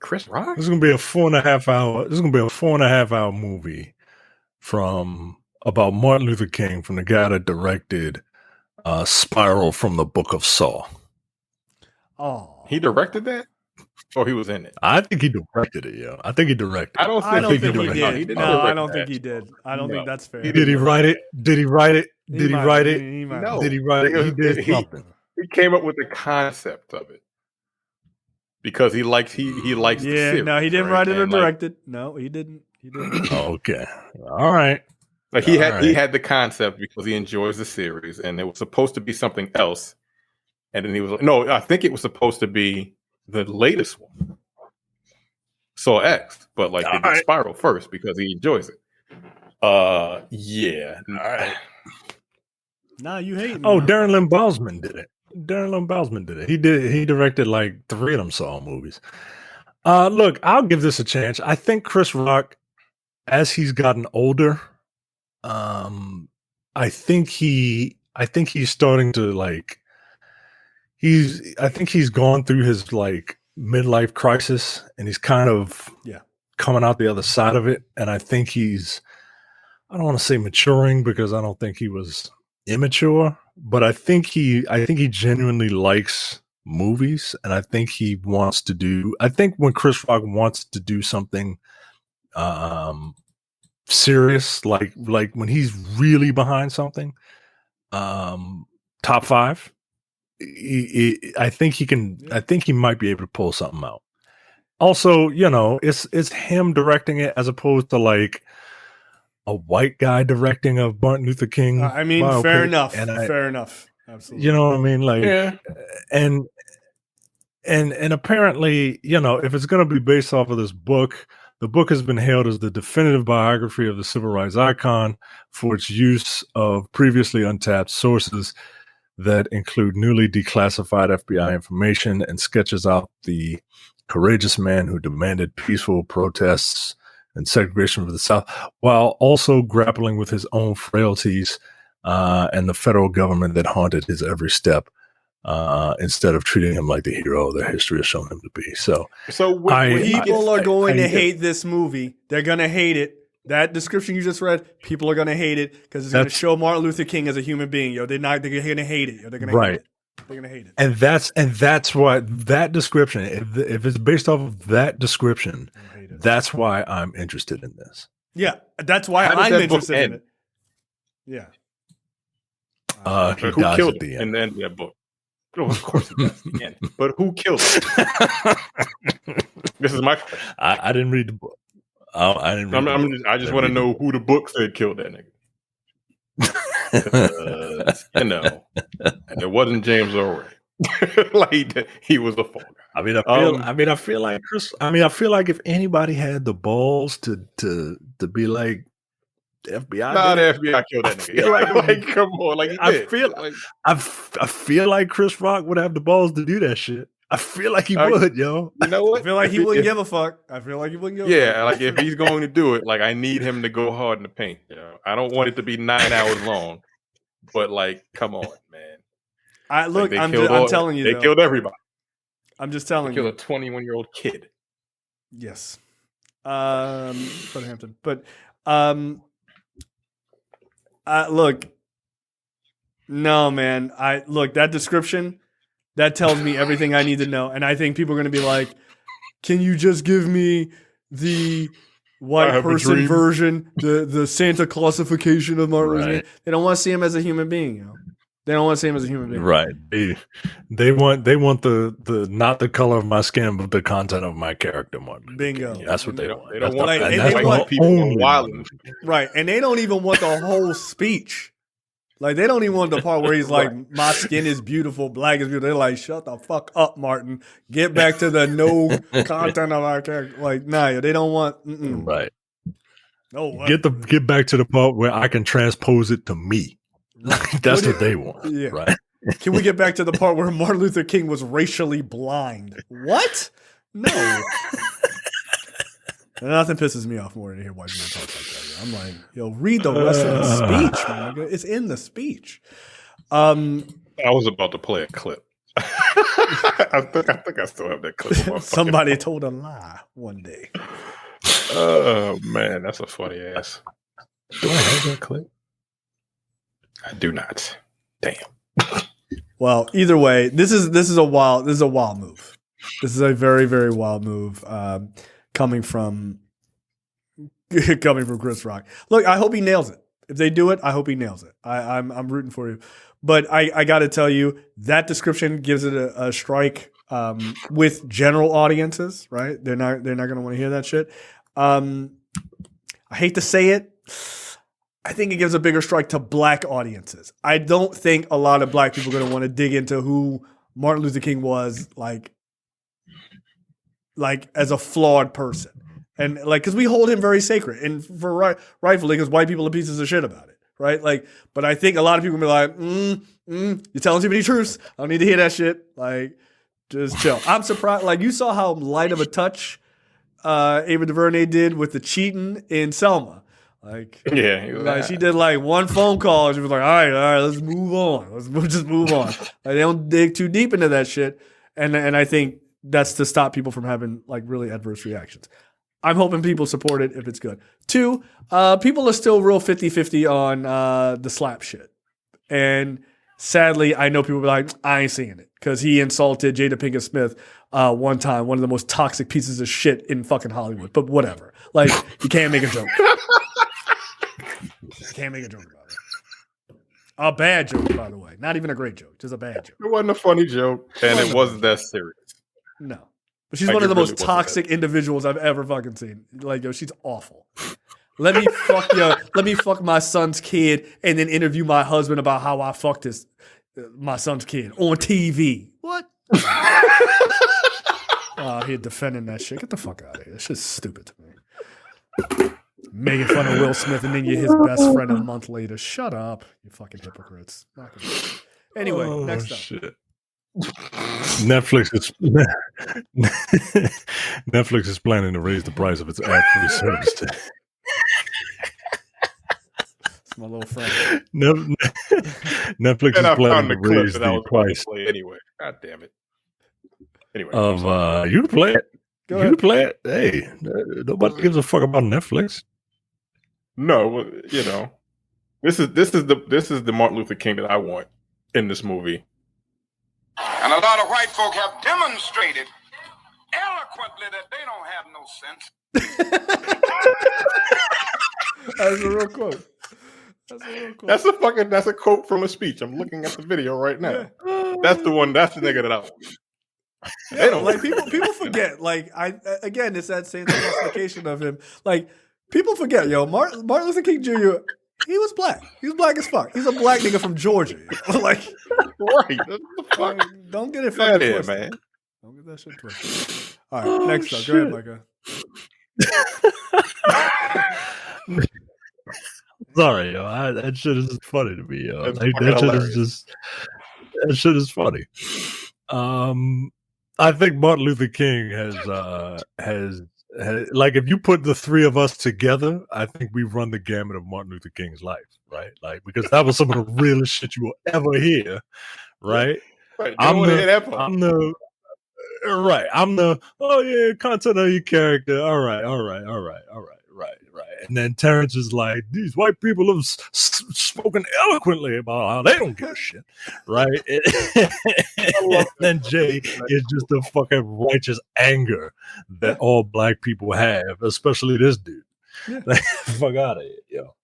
Chris Rock. This is gonna be a 4.5 hour. This is gonna be a 4.5 hour movie about Martin Luther King, from the guy that directed Spiral from the Book of Saw. Oh, he directed that, or he was in it? I think he directed it. Yeah, I think he directed. I don't think he did. No, I don't think he did. I don't think that's fair. Did he write it? Did he write it? Did he write it? No. Did he write it? He did something. He came up with the concept of it because he likes the series. No, he didn't write it or direct it. No, he didn't. Okay, all right. Like he had the concept because he enjoys the series, and it was supposed to be something else. And then he was like, "No, I think it was supposed to be the latest one, Saw X, but like they did Spiral first because he enjoys it." Yeah. All right. Nah, you hate me. Oh, Darren Lynn Bousman did it. He directed like 3 of them Saw movies. Look, I'll give this a chance. I think Chris Rock, as he's gotten older, I think he's starting to like. I think he's gone through his like midlife crisis, and he's kind of coming out the other side of it. And I think I don't want to say maturing, because I don't think he was immature, but I think he genuinely likes movies, and I think he wants to do. I think when Chris Rock wants to do something serious, like when he's really behind something, top five. I think he can. I think he might be able to pull something out. Also, it's him directing it as opposed to like a white guy directing a Martin Luther King. I mean, biopic. fair enough. And fair enough. Absolutely. You know what I mean? Like, Yeah. And apparently, if it's going to be based off of this book, the book has been hailed as the definitive biography of the civil rights icon for its use of previously untapped sources that include newly declassified FBI information and sketches out the courageous man who demanded peaceful protests and segregation for the South, while also grappling with his own frailties and the federal government that haunted his every step, instead of treating him like the hero that history has shown him to be. So people are going to hate this movie. They're going to hate it. That description you just read, people are going to hate it because it's going to show Martin Luther King as a human being. They're going to hate it. They're going to hate it. They're going to hate it. And that's why that description, if it's based off of that description, that's why I'm interested in this. Yeah, that's why I'm interested in it. Yeah. He dies killed at the him end. in the end of that book? Oh, of course, that's the end. But who killed him? This is my question. I didn't read the book. I didn't. I just want to know who the book said killed that nigga. And it wasn't James Earl Ray. Like he was a fall guy. I feel like Chris. I feel like if anybody had the balls to be like the FBI, the FBI killed that nigga. Like come on, like I feel like Chris Rock would have the balls to do that shit. I feel like he would, yo. You know what? I feel like he wouldn't give a fuck. I feel like he wouldn't give a fuck. Yeah, like if he's going to do it, like I need him to go hard in the paint. I don't want it to be 9 hours long, but like, come on, man. I'm telling you, they killed everybody. I'm just telling you, killed a 21-year-old kid. Yes, Hampton. But look, no, man. That description. That tells me everything I need to know. And I think people are going to be like, can you just give me the white person version, the Santa Clausification of Martin Luther King? They don't want to see him as a human being. They don't want to see him as a human being. Right. They want the not the color of my skin, but the content of my character, Martin. Bingo. That's what they want. They don't want people wilding. Right. And they don't even want the whole speech. Like, they don't even want the part where he's like, my skin is beautiful, black is beautiful. They're like, shut the fuck up, Martin. Get back to the no content of our character. Like, nah, they don't want. Right. No. Get back to the part where I can transpose it to me. That's what they want. Yeah. Right. Can we get back to the part where Martin Luther King was racially blind? What? No. Nothing pisses me off more than hear white people talk like that. I'm like, read the rest of the speech, man. It's in the speech. I was about to play a clip. I think I still have that clip. Somebody told a lie one day. Oh man, that's a funny ass. Do I have that clip? I do not. Damn. Well, either way, this is a wild move. This is a very, very wild move. Coming from Chris Rock. Look, I hope he nails it. If they do it, I hope he nails it. I'm rooting for you. But I got to tell you, that description gives it a strike with general audiences, right? They're not going to want to hear that shit. I hate to say it. I think it gives a bigger strike to black audiences. I don't think a lot of black people are going to want to dig into who Martin Luther King was like as a flawed person. And because we hold him very sacred and for rightfully, because white people are pieces of shit about it. Right. But I think a lot of people will be like, you're telling too many truths. I don't need to hear that shit. Like, just chill. I'm surprised. Like, you saw how light of a touch Ava DuVernay did with the cheating in Selma. Like, yeah, she did like one phone call and she was like, all right, let's move on. Let's just move on. Like, they don't dig too deep into that shit. And I think that's to stop people from having like really adverse reactions. I'm hoping people support it if it's good. 2, people are still real 50-50 on the slap shit. And sadly, I know people be like, I ain't seeing it because he insulted Jada Pinkett Smith one time, one of the most toxic pieces of shit in fucking Hollywood. But whatever. Like, you can't make a joke. You can't make a joke about it. A bad joke, by the way. Not even a great joke, just a bad joke. It wasn't a funny joke, and it wasn't that serious. No. But she's one of the most toxic individuals I've ever fucking seen. Like, yo, she's awful. Let me fuck my son's kid and then interview my husband about how I fucked my son's kid on TV. What? He defending that shit. Get the fuck out of here. That shit's stupid to me. Making fun of Will Smith and then you're his best friend a month later. Shut up, you fucking hypocrites. Anyway, next up. Shit. Netflix is planning to raise the price of its ad-free service. It's my little friend. Netflix is planning to raise the price. Anyway, god damn it. Anyway, you can play it. You can play it. Hey, nobody gives a fuck about Netflix. No, you know, this is the Martin Luther King that I want in this movie. And a lot of white folk have demonstrated eloquently that they don't have no sense. That's a real quote. That's a quote from a speech. I'm looking at the video right now. That's the one. That's the nigga that I want. Yeah, like people forget. Like again, it's that same classification of him. Like people forget, yo, Martin Luther King Jr. He was black. He was black as fuck. He's a black nigga from Georgia. Like, right? What the fuck? Don't get it fucking twisted, man. Don't get that shit twisted. All right, next up. Go ahead, Micah. Sorry, yo. That shit is funny to me, yo. That shit is funny. I think Martin Luther King has like, if you put the three of us together, I think we run the gamut of Martin Luther King's life, right? Like, because that was some of the realest shit you will ever hear, right? I'm the oh yeah, content of your character. All right. And then Terrence is like, these white people have spoken eloquently about how they don't give a shit, right? And then Jay is just the fucking righteous anger that all black people have, especially this dude. Like, fuck out of here, yo.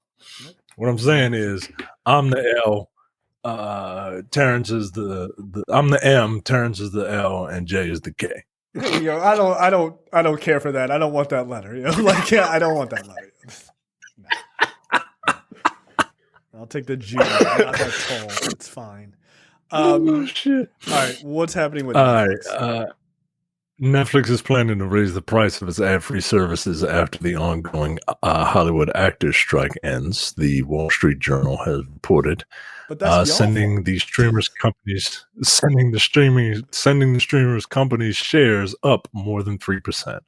What I'm saying is, I'm the L, Terrence is I'm the M, Terrence is the L, and Jay is the K. Yo, I don't care for that. I don't want that letter. Yo. Like, yeah, I don't want that letter. No. I'll take the G. Not that tall. It's fine. Shit. All right, what's happening with Netflix? All right, Netflix is planning to raise the price of its ad-free services after the ongoing Hollywood actors strike ends. The Wall Street Journal has reported. But that's sending the streamers companies shares up more than 3%.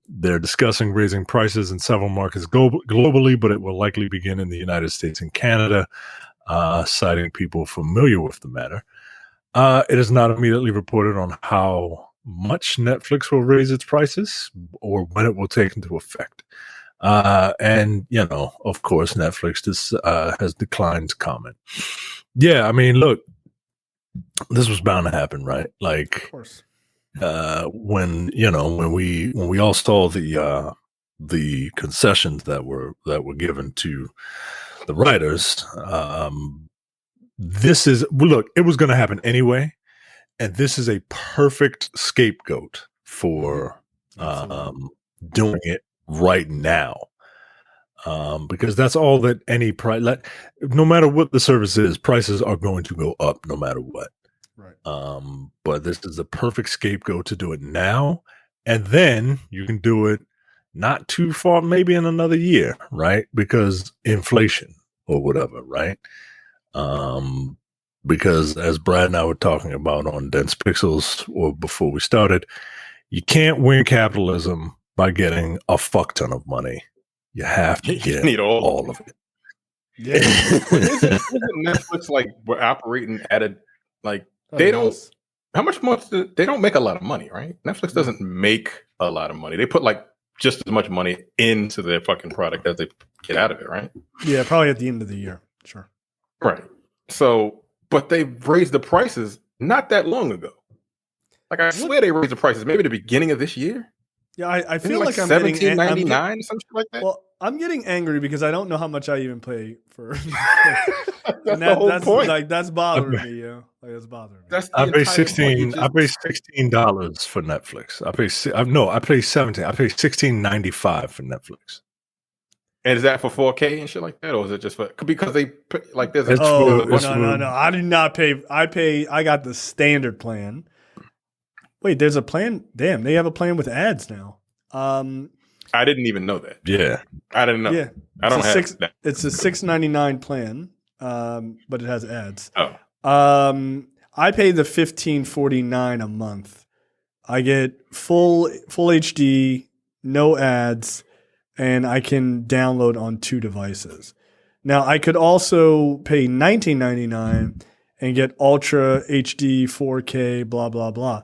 They're discussing raising prices in several markets globally, but it will likely begin in the United States and Canada, citing people familiar with the matter. It is not immediately reported on how much Netflix will raise its prices or when it will take into effect. And, you know, of course, Netflix has declined to comment. Yeah, I mean, look, this was bound to happen, right? Like, of course. When we all saw the concessions that were given to the writers, it was going to happen anyway, and this is a perfect scapegoat for doing it right now, because that's all that any price, no matter what the service is, prices are going to go up no matter what. Right. But this is the perfect scapegoat to do it now, and then you can do it not too far, maybe in another year, right? Because inflation or whatever, right? Because as Brad and I were talking about on Dense Pixels or before we started, you can't win capitalism by getting a fuck ton of money. You have to get all of it. Yeah. Isn't Netflix like we're operating at a like they don't how much money they don't make a lot of money, right? Netflix doesn't make a lot of money. They put like just as much money into their fucking product as they get out of it, right? Yeah, probably at the end of the year. Sure. Right. So, but they raised the prices not that long ago. Like I swear they raised the prices maybe the beginning of this year. Yeah, I feel like like I'm getting $17.99 or something like that. Well, I'm getting angry because I don't know how much I even pay for. That's the whole point. Like that's bothering me, yo. Like that's bothering me. I pay $16 for Netflix. I pay 17. I pay $16.95 for Netflix. And is that for 4K and shit like that, or is it just for because they put, like there's no. I did not pay. I got the standard plan. Wait, there's a plan. Damn, they have a plan with ads now. I didn't even know that. Yeah, I didn't know. Yeah, I don't have that. It's a $6.99 plan, but it has ads. Oh, I pay the $15.49 a month. I get full HD, no ads, and I can download on 2 devices. Now I could also pay $19.99 and get Ultra HD, 4K, blah blah blah,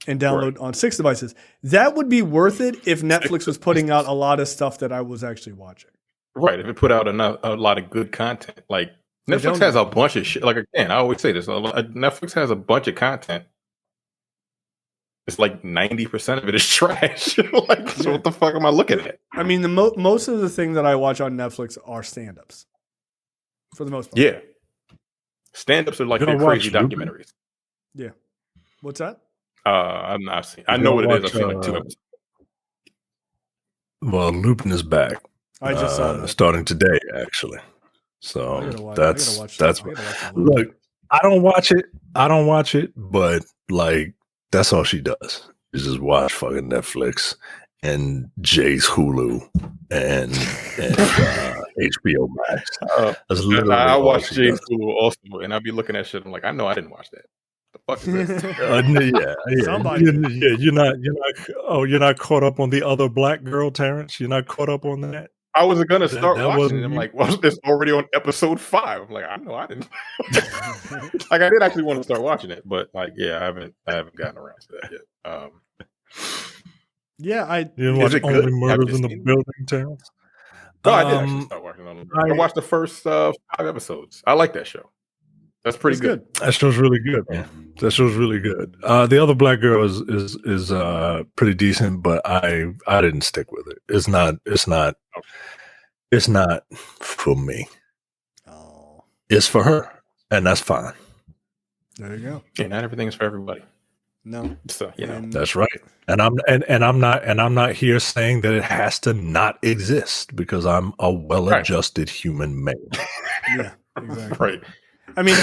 and download on 6 devices. That would be worth it if Netflix was putting out a lot of stuff that I was actually watching. Right. If it put out a lot of good content, like Netflix has a bunch of shit. Like again, I always say this: Netflix has a bunch of content. It's like 90% of it is trash. Like, so what the fuck am I looking at? I mean, most of the things that I watch on Netflix are stand-ups, for the most part. Yeah, stand-ups are like they're crazy documentaries. Yeah. What's that? I'm not seeing. I know what it is. I've seen like 2 episodes. Well, Lupin is back. I just saw that. Starting today, actually. So that's look. I don't watch it, but like that's all she does. She just watch fucking Netflix and Jay's Hulu and HBO Max. I watch Jay's Hulu also, and I'll be looking at shit. I'm like, I know I didn't watch that. The fuck is this? Somebody. You're not caught up on the other black girl, Terrence. You're not caught up on that. I was gonna start watching it. I'm like, well, it's already on episode 5. I'm like, I know I didn't. Like, I did actually want to start watching it, but like, yeah, I haven't gotten around to that yet. Yeah, you didn't watch Only Murders in the Building, Terrence? No, I did actually start watching it. I watched the first 5 episodes. I like that show. That's pretty good. That show's really good, man. That show's really good. The other black girl is pretty decent, but I didn't stick with it. It's not for me. Oh, it's for her, and that's fine. There you go. Yeah, not everything is for everybody. No, so that's right. And I'm not here saying that it has to not exist because I'm a well-adjusted human male. Yeah, exactly. Right. I mean,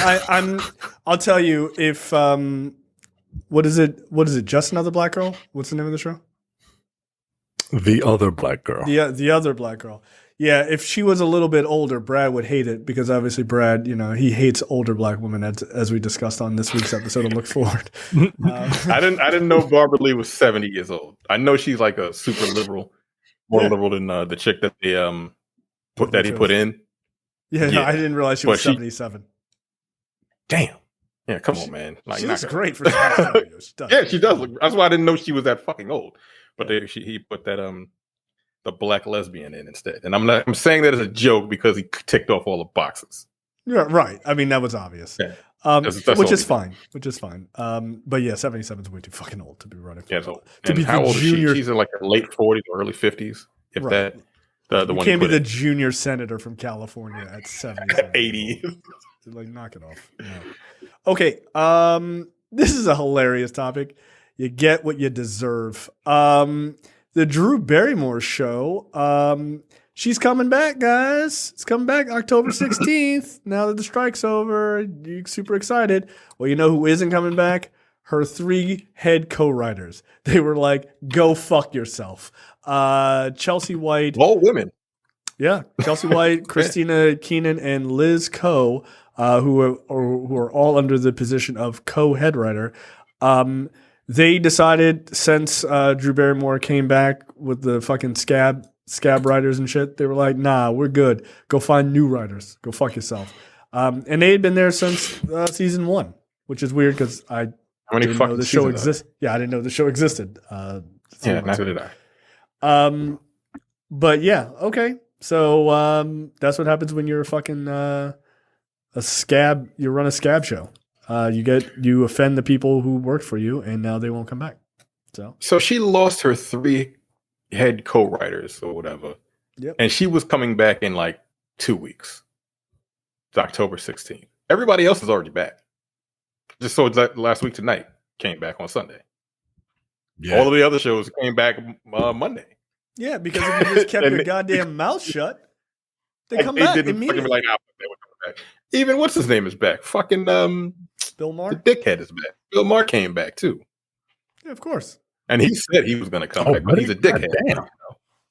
I'll tell you if what is it? Just Another Black Girl? What's the name of the show? The Other Black Girl. The Other Black Girl. Yeah, if she was a little bit older, Brad would hate it because obviously Brad, he hates older black women as we discussed on this week's episode of Look Forward. I didn't know Barbara Lee was 70 years old. I know she's like a super liberal, more liberal than the chick that they he put in. Yeah, no, I didn't realize she was 77. Damn. Yeah, come on, man. Like, she looks great for 77 years. She does. Yeah, she does look. That's why I didn't know she was that fucking old. But he put that the black lesbian in instead. And I'm saying that as a joke because he ticked off all the boxes. Yeah, right. I mean, that was obvious. Yeah. Which is fine. But yeah, 77 is way too fucking old to be running. Yeah, so to be how old junior, is she? She's in like her late 40s or early 50s. If that. The one can't be the junior senator from California at 77. 80. Like, knock it off. No. Okay. This is a hilarious topic. You get what you deserve. The Drew Barrymore show. She's coming back, guys. It's coming back October 16th. Now that the strike's over, you're super excited. Well, you know who isn't coming back? Her 3 head co-writers. They were like, go fuck yourself. Chelsea White. All women. Yeah. Chelsea White, Christina Keenan, and Liz Coe, who are all under the position of co-head writer. They decided since Drew Barrymore came back with the fucking scab writers and shit, they were like, nah, we're good. Go find new writers. Go fuck yourself. And they had been there since season 1, which is weird because I didn't know the show existed. Yeah, I didn't know the show existed. Yeah, neither did I. But yeah, okay. So that's what happens when you're a fucking a scab. You run a scab show. You offend the people who worked for you, and now they won't come back. So she lost her 3 head co-writers or whatever. Yep. And she was coming back in like 2 weeks. It's October 16th. Everybody else is already back. Just so that last week tonight came back on Sunday. Yeah. All of the other shows came back Monday. Yeah, because if you just kept your goddamn mouth shut, they come back immediately. Like, they would come back. Even what's his name is back. Fucking Bill Maher. The dickhead is back. Bill Maher came back too. Yeah, of course. And he said he was going to come back, but he's a dickhead.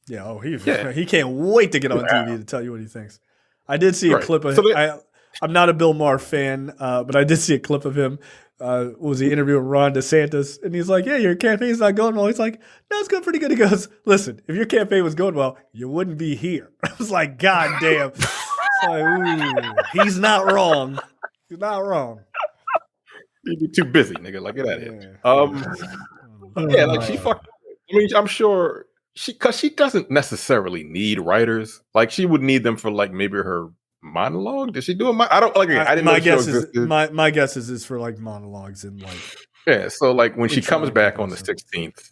Yeah. He can't wait to get on TV to tell you what he thinks. I did see a clip of him. I'm not a Bill Maher fan, but I did see a clip of him. Was he interviewing Ron DeSantis? And he's like, yeah, your campaign's not going well. He's like, no, it's going pretty good. He goes, listen, if your campaign was going well, you wouldn't be here. I was like, God damn. He's not wrong. He's not wrong. You'd be too busy, nigga. Like, get out of here. Yeah, like she fucked. I mean, I'm sure because she doesn't necessarily need writers. Like, she would need them for like maybe her monologue. Did she do a? I don't like. I didn't know. My guess is it's for like monologues and like. Yeah, so like when she comes back on the 16th,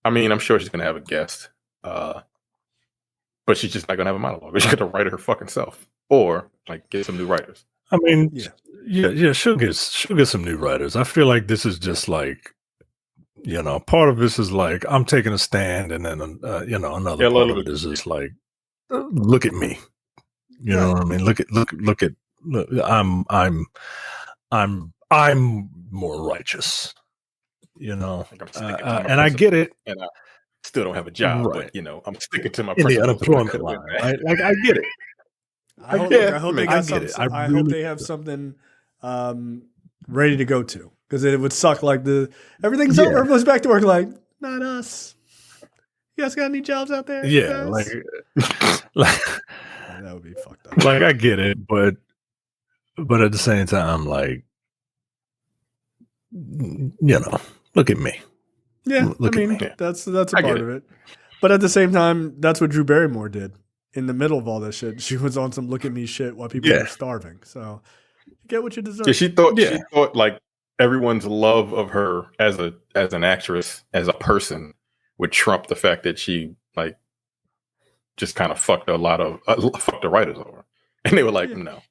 I mean, I'm sure she's gonna have a guest, but she's just not gonna have a monologue. She's gonna write it her fucking self, or like get some new writers. I mean, yeah, she'll get some new writers. I feel like this is just like, part of this is like I'm taking a stand, and then another part of it is just like, look at me. You know what I mean? Look at. I'm more righteous. And I get it. And I still don't have a job, but I'm sticking to my in the unemployment line. Right? Like I get it. I hope they have something ready to go to, because it would suck. Like everything's over, everyone's back to work. Like, not us. You guys got any jobs out there? Yeah, that would be fucked up. Like, I get it, but at the same time, like, look at me. Yeah, that's a part of it. But at the same time, that's what Drew Barrymore did. In the middle of all this shit, she was on some look at me shit while people were starving. So you get what you deserve. Yeah, she thought like everyone's love of her as an actress, as a person, would trump the fact that she like just kind of fucked the writers over, and they were like, no,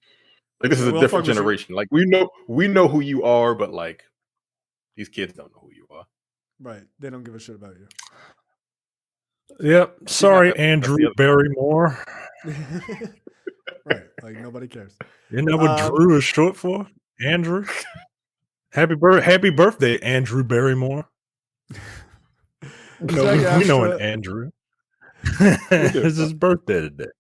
like this is a different generation. Like we know who you are, but like these kids don't know who you are. Right? They don't give a shit about you. Yep. Sorry, Andrew Barrymore. Right. Like nobody cares. Isn't that what Drew is short for? Andrew. Happy birthday, Andrew Barrymore. We know an Andrew. It's his birthday today.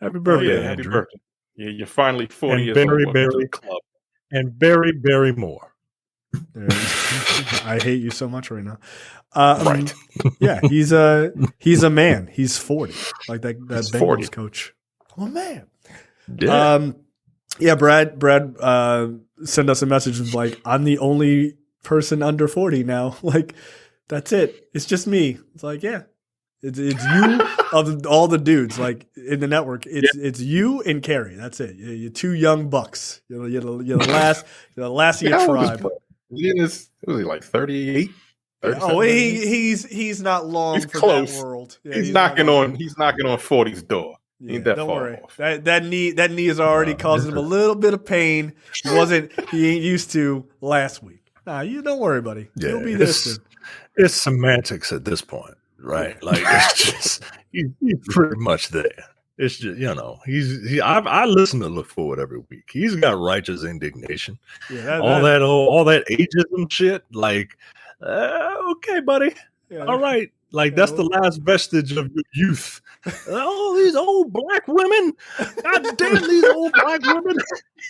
Happy birthday, Andrew. Happy birthday. Yeah, you're finally 40 years old. Barry Club. And Barrymore. I hate you so much right now. Right. Yeah, he's a man. He's 40. Like that Bengals 40. Coach. I'm a man. Yeah. Brad sent us a message of like, I'm the only person under 40 now. Like, that's it. It's just me. It's like, yeah. It's you of all the dudes like in the network. It's you and Carrie. That's it. You're two young bucks. You're the last of your tribe. Was he like 38? Oh, he's not long he's for close. That world. Yeah, he's knocking on 40's door. Yeah, Ain't that don't far worry. off. That knee is already causing him a little bit of pain. He ain't used to last week. Nah, you don't worry, buddy. Yeah, you'll be there soon. It's semantics at this point, right? Like it's just he's pretty much there. It's just I listen to Look Forward every week. He's got righteous indignation. Yeah, all that ageism shit. Like, okay, buddy. Yeah. All right. Like that's the last vestige of your youth. Oh, these old black women! God damn, these old black women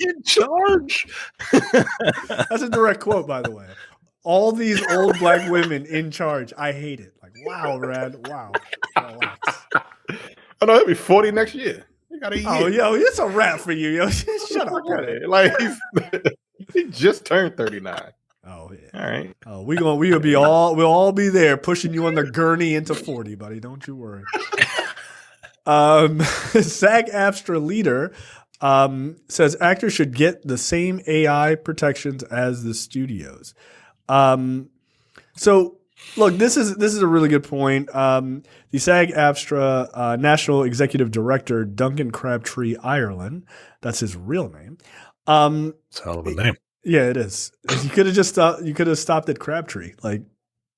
in charge. That's a direct quote, by the way. All these old black women in charge. I hate it. Like, wow, Rad. Wow. Relax. Oh no, he'll be 40 next year. You got a year. Oh, yo, it's a wrap for you, yo. Shut up. Like he just turned 39. Oh yeah. All right. Oh, we'll all be there pushing you on the gurney into 40, buddy. Don't you worry. SAG-AFTRA leader says actors should get the same AI protections as the studios. So look, this is a really good point. The SAG-AFTRA National Executive Director Duncan Crabtree Ireland, that's his real name. It's a hell of a name. Yeah, it is. You could have just stopped at Crabtree, like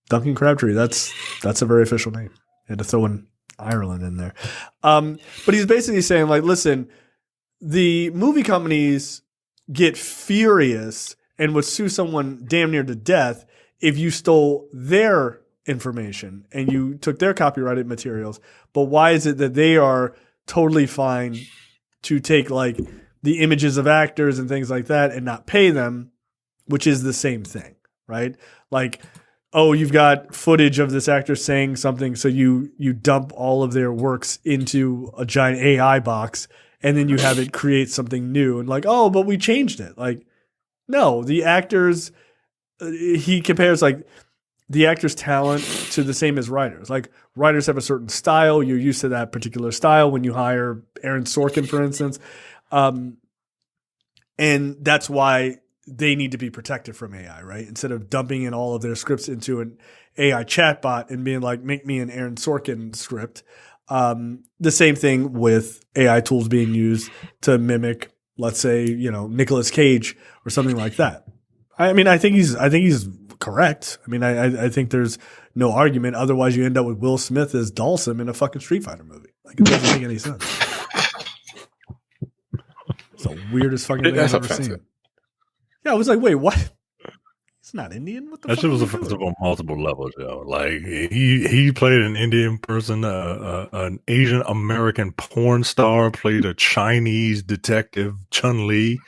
Duncan Crabtree. That's a very official name. You had to throw in Ireland in there. But he's basically saying, like, listen, the movie companies get furious and would sue someone damn near to death if you stole their information and you took their copyrighted materials. But why is it that they are totally fine to take like the images of actors and things like that and not pay them, which is the same thing, right? Like, oh, you've got footage of this actor saying something, so you dump all of their works into a giant AI box, and then you have it create something new. And like, oh, but we changed it. Like, no, the actors, he compares like the actor's talent to the same as writers. Like, writers have a certain style. You're used to that particular style when you hire Aaron Sorkin, for instance. And that's why they need to be protected from AI, right? Instead of dumping in all of their scripts into an AI chatbot and being like, make me an Aaron Sorkin script. The same thing with AI tools being used to mimic, let's say, Nicolas Cage or something like that. I mean, I think he's correct. I mean, I think there's no argument. Otherwise, you end up with Will Smith as Dhalsim in a fucking Street Fighter movie. Like, it doesn't make any sense. It's the weirdest fucking thing I've ever seen. Yeah, I was like, wait, what? He's not Indian? What the fuck? That shit was offensive on multiple levels, yo. Like, he played an Indian person, an Asian American porn star, played a Chinese detective, Chun-Li.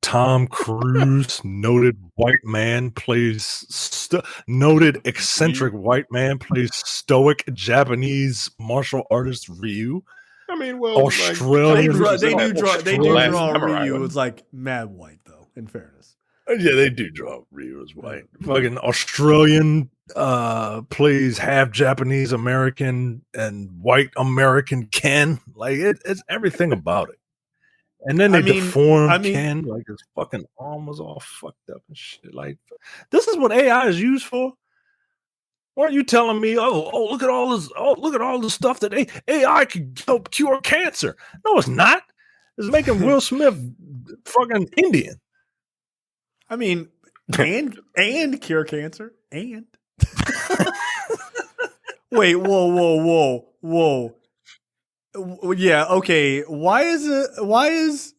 Tom Cruise, noted white man, plays noted eccentric white man, plays stoic Japanese martial artist Ryu. I mean, well, Australian. They do draw Ryu. It was like mad white, though, in fairness. Yeah, they do draw Ryu as white. Fucking Australian plays half Japanese American and white American Ken. Like, it's everything about it. And then they deformed Ken, like his fucking arm was all fucked up and shit. Like, this is what AI is used for. Weren't you telling me, oh, look at all this, look at all the stuff that AI can help cure cancer? No, it's not. It's making Will Smith fucking Indian. I mean, and cure cancer, and wait, whoa. Yeah, okay. Why is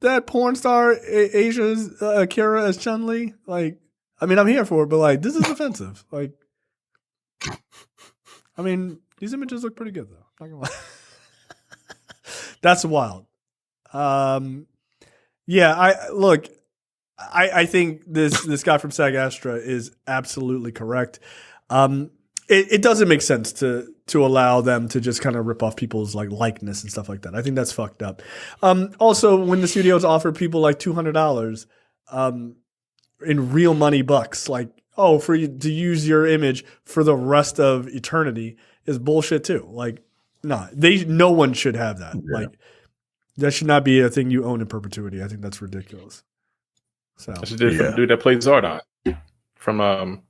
that porn star Asia's Akira as Chun-Li? Like, I mean, I'm here for it, but like, this is offensive. Like, I mean, these images look pretty good though. Not gonna lie. That's wild. Yeah, I think this guy from SAG-AFTRA is absolutely correct. It doesn't make sense to allow them to just kind of rip off people's like likeness and stuff like that. I think that's fucked up. Also, when the studios offer people like $200 in real money bucks, like, oh, for you to use your image for the rest of eternity is bullshit too. Like, no one should have that. Yeah. Like, that should not be a thing you own in perpetuity. I think that's ridiculous. So that's a different dude that played Zordon from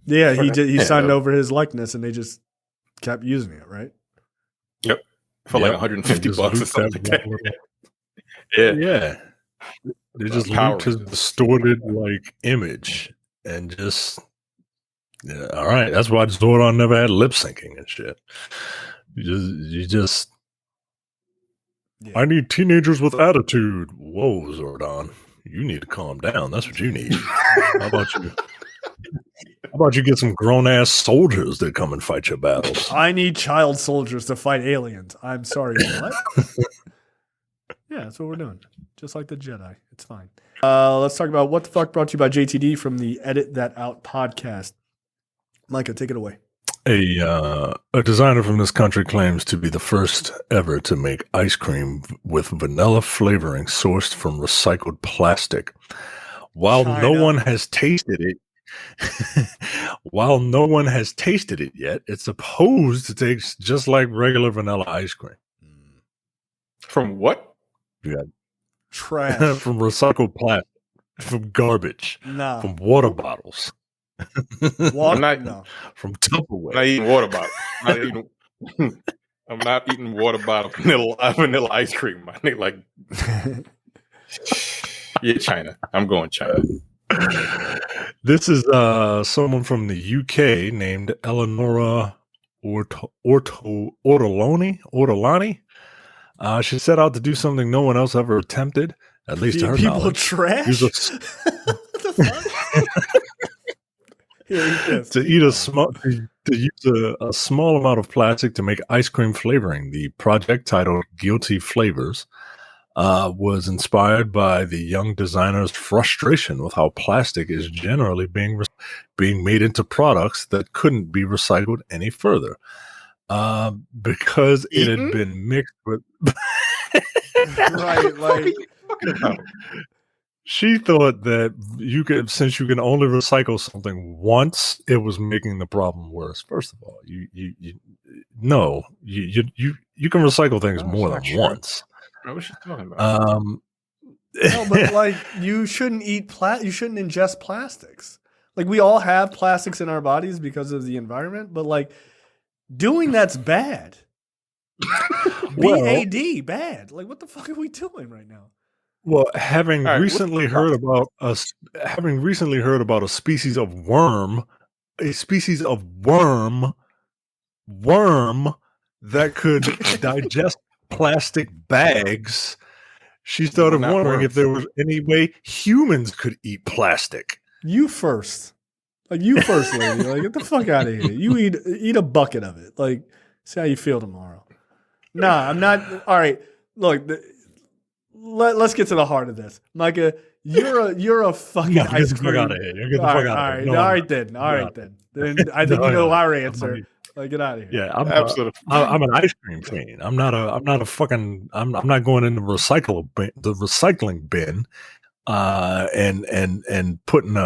Yeah, he signed over his likeness, and they just kept using it, right? Yep, for like $150 or something. Yeah. They just leaked his distorted like image and just all right. That's why Zordon never had lip syncing and shit. You just. Yeah. I need teenagers with attitude. Whoa, Zordon, you need to calm down. That's what you need. How about you? How about you get some grown-ass soldiers that come and fight your battles? I need child soldiers to fight aliens. I'm sorry. What? Yeah, that's what we're doing. Just like the Jedi. It's fine. Let's talk about What the Fuck, brought to you by JTD from the Edit That Out podcast. Micah, take it away. A designer from this country claims to be the first ever to make ice cream with vanilla flavoring sourced from recycled plastic. While no one has tasted it, yet, it's supposed to taste just like regular vanilla ice cream. From what? You Trash. got from recycled plastic, from garbage, Nah. from water bottles, Water? No. from I'm Tupperware. not eating water bottle. I'm not eating water bottle vanilla ice cream. I think like yeah, China. I'm going China. This is someone from the UK named Eleonora Ortolani. She set out to do something no one else ever attempted, at least to her People knowledge. trash? What the fuck? to use a small amount of plastic to make ice cream flavoring. The project, titled Guilty Flavors, was inspired by the young designer's frustration with how plastic is generally being made into products that couldn't be recycled any further, because it had been mixed with. Right, like. She thought that since you can only recycle something once, it was making the problem worse. First of all, you can recycle things more than once. What was she talking about? No, but like you shouldn't eat you shouldn't ingest plastics. Like we all have plastics in our bodies because of the environment, but like doing that's bad. BAD, bad. Like what the fuck are we doing right now? Well, having recently heard about a species of worm that could digest plastic bags, she started wondering if there was any way humans could eat plastic. You first, lady. Like get the fuck out of here. You eat a bucket of it. Like see how you feel tomorrow. Nah, I'm not. All right, look. Let's get to the heart of this, Micah. You're a fucking ice cream. Get the fuck out of here. All right then. Then I think you know our answer. Like get out of here. Yeah, I'm an ice cream fiend. I'm not not going in the recycling bin, and putting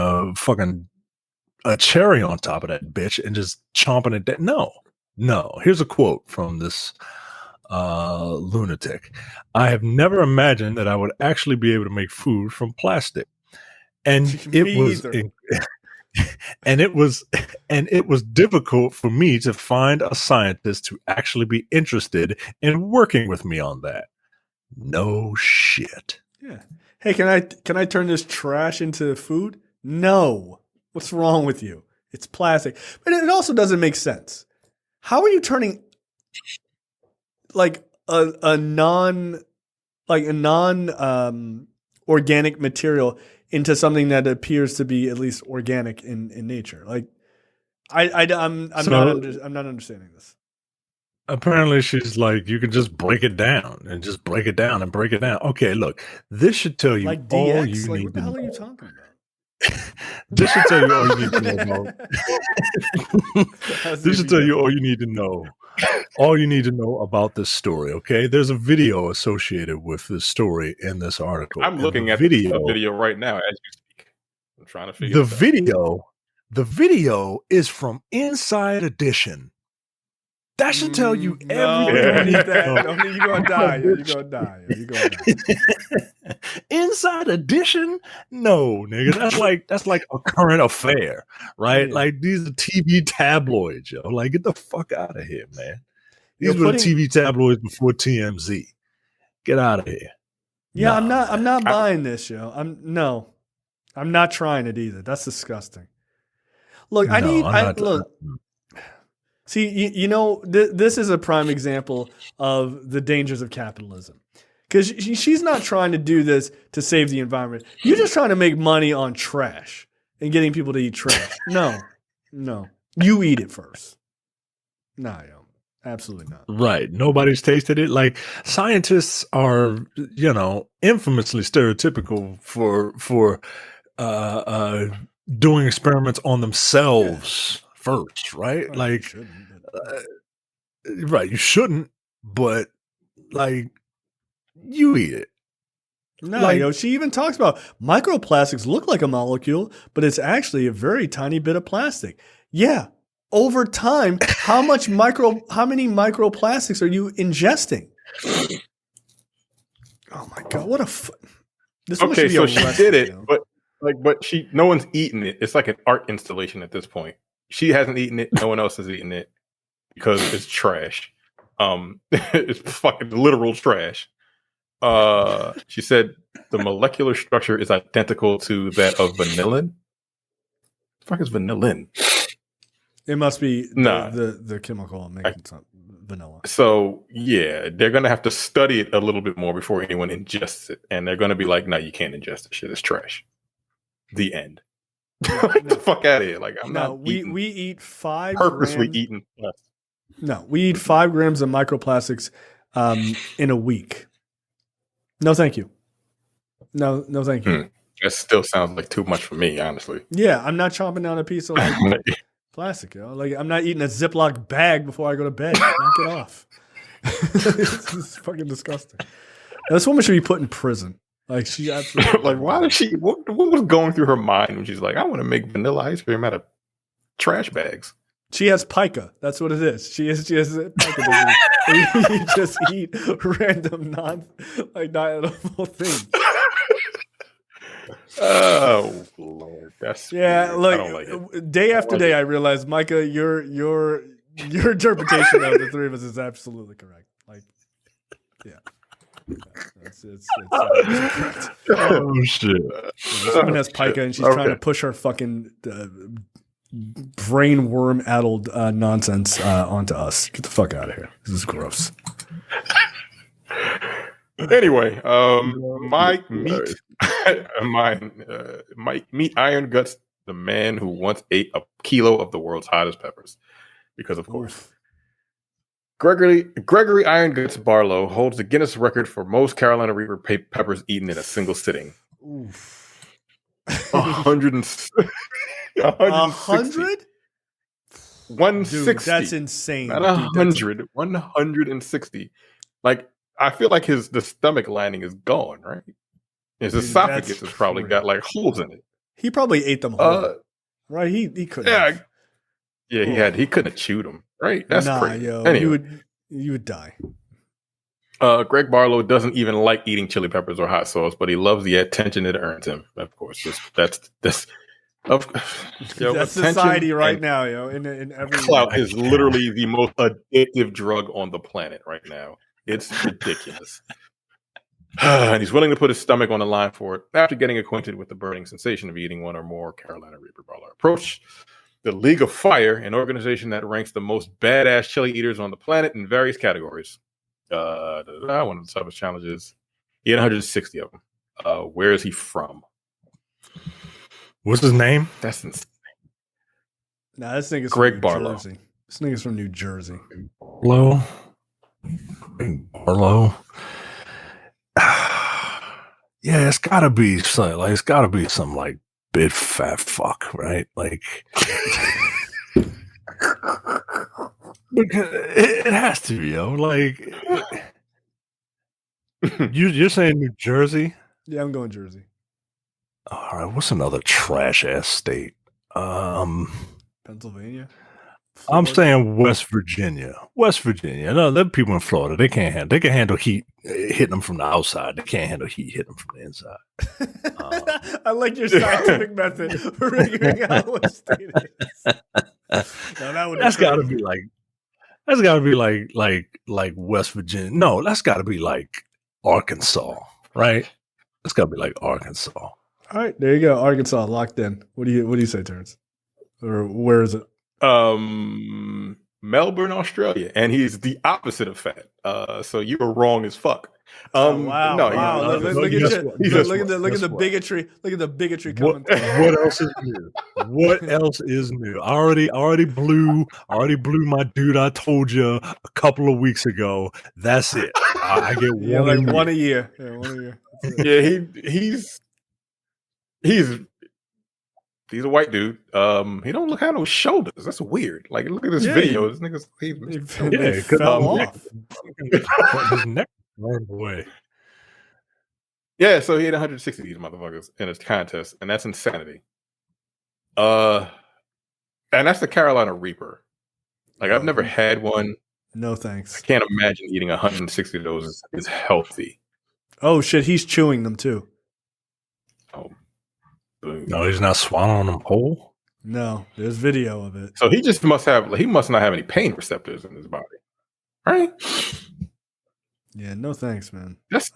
a cherry on top of that bitch and just chomping it down. No. Here's a quote from this lunatic. I have never imagined that I would actually be able to make food from plastic, and it was difficult for me to find a scientist to actually be interested in working with me on that. No shit. Yeah. Hey, can I turn this trash into food? No. What's wrong with you? It's plastic, but it also doesn't make sense. How are you turning like a non organic material into something that appears to be at least organic in nature? Like I'm not understanding this. Apparently she's like, you can just break it down and just break it down and break it down. Okay, look, this should tell you like all DX? you Like, need what the to hell know. are you talking about? This should tell you all you need to know about. This should tell you all you need to know. All you need to know about this story, okay? There's a video associated with this story in this article. I'm looking at the video right now as you speak. I'm trying to figure the video is from Inside Edition. That should tell you everything. You're gonna die. You're gonna die. Inside Edition? No, nigga. That's like a current affair, right? Yeah. Like these are TV tabloids, yo. Like get the fuck out of here, man. These were the TV tabloids before TMZ. Get out of here. Yeah, nah. I'm not buying this, yo. I'm not trying it either. That's disgusting. Look, look. See, you know, this is a prime example of the dangers of capitalism. Because she's not trying to do this to save the environment. You're just trying to make money on trash and getting people to eat trash. No. You eat it first. Nah, yo. Absolutely not. Right. Nobody's tasted it. Like scientists are, infamously stereotypical for doing experiments on themselves first, right? Like, right. You shouldn't, but like, you eat it. No, yo, she even talks about microplastics look like a molecule, but it's actually a very tiny bit of plastic. Yeah. Over time, how many microplastics are you ingesting? Oh my god, what a this Okay, should be so she arrested, did it, you know? but no one's eaten it. It's like an art installation at this point. She hasn't eaten it. No one else has eaten it because it's trash. It's fucking literal trash. She said the molecular structure is identical to that of vanillin. The fuck is vanillin? It must be Nah. the chemical making vanilla. So yeah, they're gonna have to study it a little bit more before anyone ingests it, and they're gonna be like, "No, you can't ingest this shit. It's trash." The end. Get the fuck out of here! Like I'm not. We eat 5 purposely grams. eating. No, we eat 5 grams of microplastics in a week. No, thank you. No, thank you. That still sounds like too much for me, honestly. Yeah, I'm not chomping down a piece of plastic. Like I'm not eating a Ziploc bag before I go to bed. Knock it off. It's fucking disgusting. Now, this woman should be put in prison. Like she absolutely. Like, why did she? What was going through her mind when she's like, "I want to make vanilla ice cream out of trash bags"? She has pica. That's what it is. She has pica disease. You just eat random not edible things. Oh Lord, that's yeah. weird. Look, I don't like it. Day after day, I realize, Micah, your interpretation of the three of us is absolutely correct. Like, yeah. It's correct. Oh shit! This woman has pica, and she's trying to push her fucking brain worm-addled nonsense onto us. Get the fuck out of here. This is gross. Anyway, meet Iron Guts, the man who once ate a kilo of the world's hottest peppers, because of course. Gregory Iron Guts Barlow holds the Guinness record for most Carolina Reaper peppers eaten in a single sitting. 160. 100? 160. Dude, that's insane. Not 100. 160. Like, I feel like the stomach lining is gone, right? His esophagus has probably got like holes in it. He probably ate them whole. Right? He couldn't. Yeah, he couldn't have chewed them. Right? That's crazy. Yo, anyway, you would die. Greg Barlow doesn't even like eating chili peppers or hot sauce, but he loves the attention it earns him. Of course, that's society right now, yo. In every clout is literally the most addictive drug on the planet right now. It's ridiculous. And he's willing to put his stomach on the line for it after getting acquainted with the burning sensation of eating one or more Carolina Reaper. Barlow approached the League of Fire, an organization that ranks the most badass chili eaters on the planet in various categories. One of the toughest challenges. He had 160 of them. Where is he from? What's his name? That's insane. Nah, this nigga's Greg from Barlow. Jersey. This nigga's from New Jersey. Barlow. Yeah, it's gotta be something. Like it's gotta be some like big fat fuck, right? Like because it has to be, yo. Like you're saying New Jersey? Yeah, I'm going Jersey. All right, what's another trash ass state? Pennsylvania. I'm saying West Virginia. No, there are people in Florida. They can handle heat hitting them from the outside. They can't handle heat hitting them from the inside. I like your scientific method for figuring out what state it is. That's got to be like West Virginia. No, that's got to be like Arkansas, right? That's got to be like Arkansas. All right, there you go. Arkansas locked in. What do you say, Terrence? Or where is it? Melbourne, Australia, and he's the opposite of fat. So you were wrong as fuck. Wow! No, wow! Look at the bigotry! Look at the bigotry coming. What else is new? What else is new? I already blew my dude. I told you a couple of weeks ago. That's it. I get one a year. Yeah, 1 a year. Yeah, he's a white dude. He don't look have no shoulders. That's weird. Like, look at this video. This nigga's he fell off. His neck burned away. Yeah, so he had 160 of these motherfuckers in his contest, and that's insanity. And that's the Carolina Reaper. Like, I've never had one. No thanks. I can't imagine eating 160 of those is healthy. Oh shit, he's chewing them too. Oh, boom. No, he's not swallowing them whole. No, there's video of it. So he just must not have any pain receptors in his body, right? Yeah, no thanks, man. That's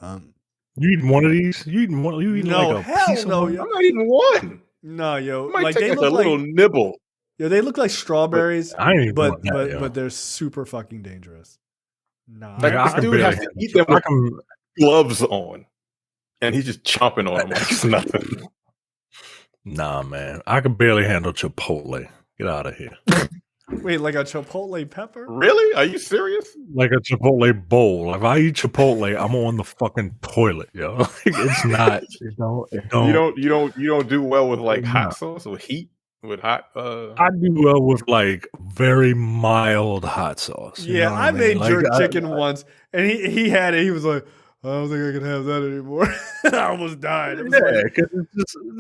You eating one of these? You eating one? You eating No, like a hell piece no, of one? yo. I'm not eating one. No, yo, I might like take they like a look little like nibble. yo, they look like strawberries, I ain't even but doing that, yo. but they're super fucking dangerous. Nah, Like I this can dude barely has to handle eat them I with can- gloves on, and he's just chomping on them like it's nothing. Nah, man. I can barely handle Chipotle. Get out of here. wait, like a chipotle pepper? Really? Are you serious? Like a Chipotle bowl. If I eat Chipotle, I'm on the fucking toilet, yo. Like, it's not. It don't. You don't do well with like No. hot sauce or heat with hot. I do well with like very mild hot sauce. You Yeah, know what I made mean? jerk Like, chicken once, and he had it. He was like, I don't think I can have that anymore. I almost died. It was like,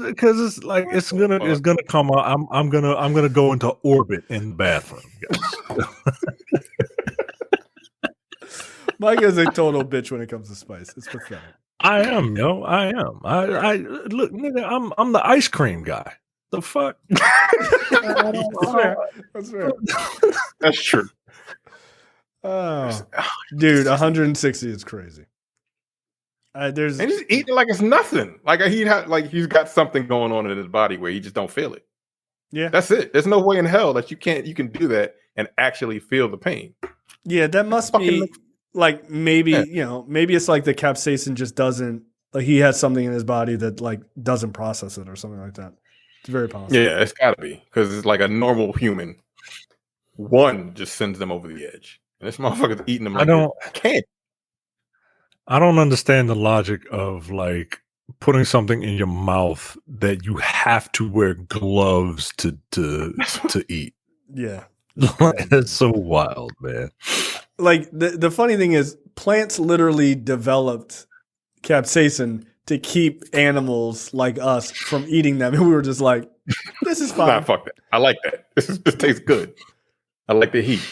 because it's like it's gonna come out. I'm gonna go into orbit in the bathroom. Guys. Mike is a total bitch when it comes to spice. It's pathetic. I am, yo. I am. I look, nigga. I'm the ice cream guy. The fuck. That's fair. That's fair. That's true. Oh, dude, 160 is crazy. There's And he's eating like it's nothing. Like he's got something going on in his body where he just don't feel it. yeah, That's it. There's no way in hell that you can do that and actually feel the pain. yeah. That must be like maybe maybe it's like the capsaicin just doesn't like he has something in his body that like doesn't process it or something like that. It's very possible. Yeah, it's got to be because it's like a normal human. One just sends them over the edge, and this motherfucker's eating them. Like can't. I don't understand the logic of like putting something in your mouth that you have to wear gloves to eat. Yeah. That's so wild, man. Like the funny thing is plants literally developed capsaicin to keep animals like us from eating them. And we were just like, this is fine. Nah, fuck that. I like that. This tastes good. I like the heat.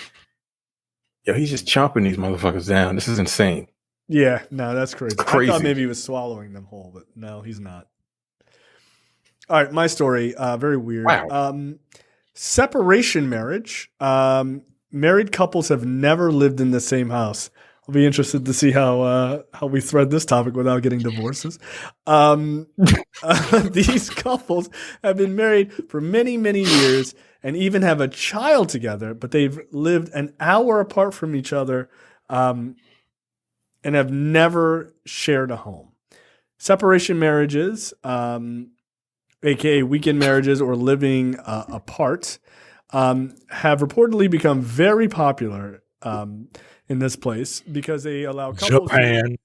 Yo, he's just chomping these motherfuckers down. This is insane. Yeah, no, that's crazy. Crazy. I thought maybe he was swallowing them whole, but no, he's not. All right, my story. Very weird. Wow. Separation marriage. Married couples have never lived in the same house. I'll be interested to see how we thread this topic without getting divorces. These couples have been married for many, many years and even have a child together, but they've lived an hour apart from each other and have never shared a home. Separation marriages, aka weekend marriages or living apart, have reportedly become very popular in this place because they allow couples. Japan.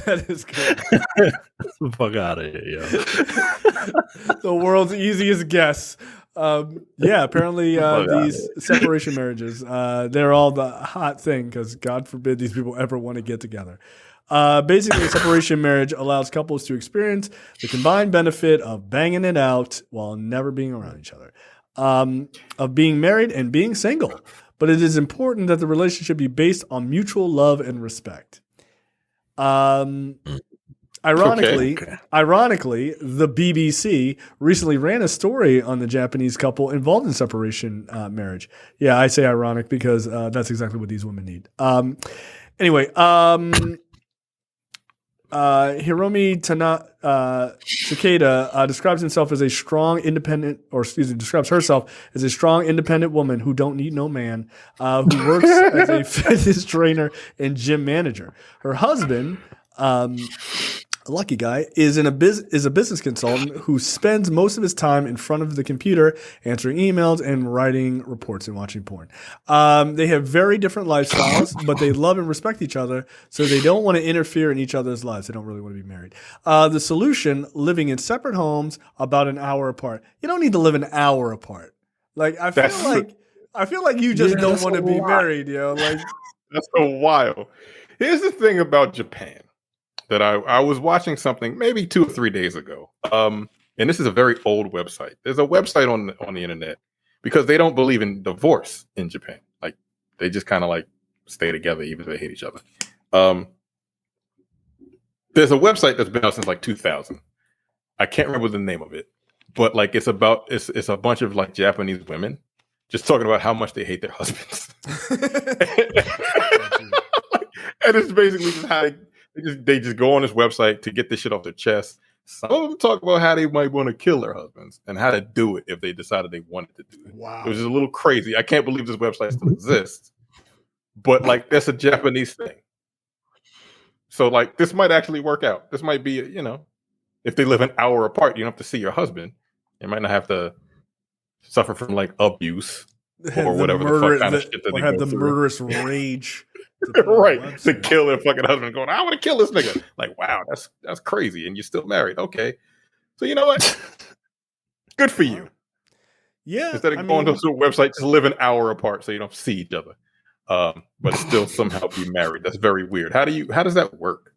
That is good. Get the fuck out of here, yo. The world's easiest guess. Yeah, apparently these separation marriages, they're all the hot thing because God forbid these people ever want to get together. Basically, a separation marriage allows couples to experience the combined benefit of banging it out while never being around each other, of being married and being single. But it is important that the relationship be based on mutual love and respect. Ironically, the BBC recently ran a story on the Japanese couple involved in separation marriage. Yeah, I say ironic because that's exactly what these women need. Anyway, Hiromi Takeda describes herself as a strong, independent woman who don't need no man, who works as a fitness trainer and gym manager. Her husband, a lucky guy, is a business consultant who spends most of his time in front of the computer answering emails and writing reports and watching porn. They have very different lifestyles, but they love and respect each other, so they don't want to interfere in each other's lives. They don't really want to be married. The solution, living in separate homes about an hour apart. You don't need to live an hour apart. Like I feel like you just don't want to be married, yo. Like that's so wild. Here's the thing about Japan. That I was watching something maybe 2 or 3 days ago. And this is a very old website. There's a website on the internet because they don't believe in divorce in Japan. Like they just kind of like stay together even if they hate each other. There's a website that's been out since like 2000. I can't remember the name of it, but like it's a bunch of like Japanese women just talking about how much they hate their husbands. And it's basically just how they just go on this website to get this shit off their chest. Some of them talk about how they might want to kill their husbands and how to do it if they decided they wanted to do it. Wow. It was just a little crazy. I can't believe this website still exists. But like that's a Japanese thing. So like this might actually work out. This might be, you know, if they live an hour apart, you don't have to see your husband. You might not have to suffer from like abuse or whatever the fuck kind of shit that they have go the through. murderous rage. Right. To kill their fucking husband going, I want to kill this nigga. Like, wow, that's crazy. And you're still married. Okay. So you know what? Good for you. Yeah. Instead of going to a website, just live an hour apart so you don't see each other. But still somehow be married. That's very weird. How does that work?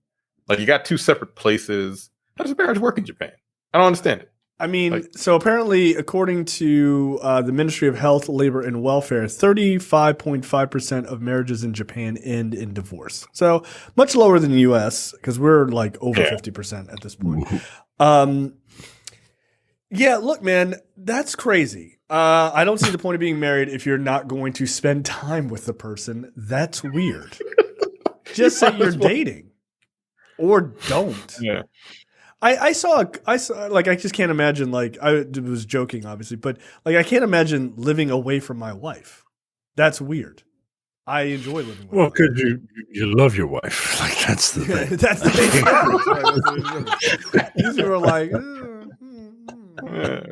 Like you got two separate places. How does marriage work in Japan? I don't understand it. I mean, so apparently, according to the Ministry of Health, Labor, and Welfare, 35.5% of marriages in Japan end in divorce. So much lower than the U.S. because we're like over 50% at this point. Yeah, look, man, that's crazy. I don't see the point of being married if you're not going to spend time with the person. That's weird. Just say you're dating or don't. Yeah. I saw like I just can't imagine, like I was joking obviously, but like I can't imagine living away from my wife. That's weird. I enjoy living with her. Well, because you love your wife. Like that's the thing. That's the thing. These people are like,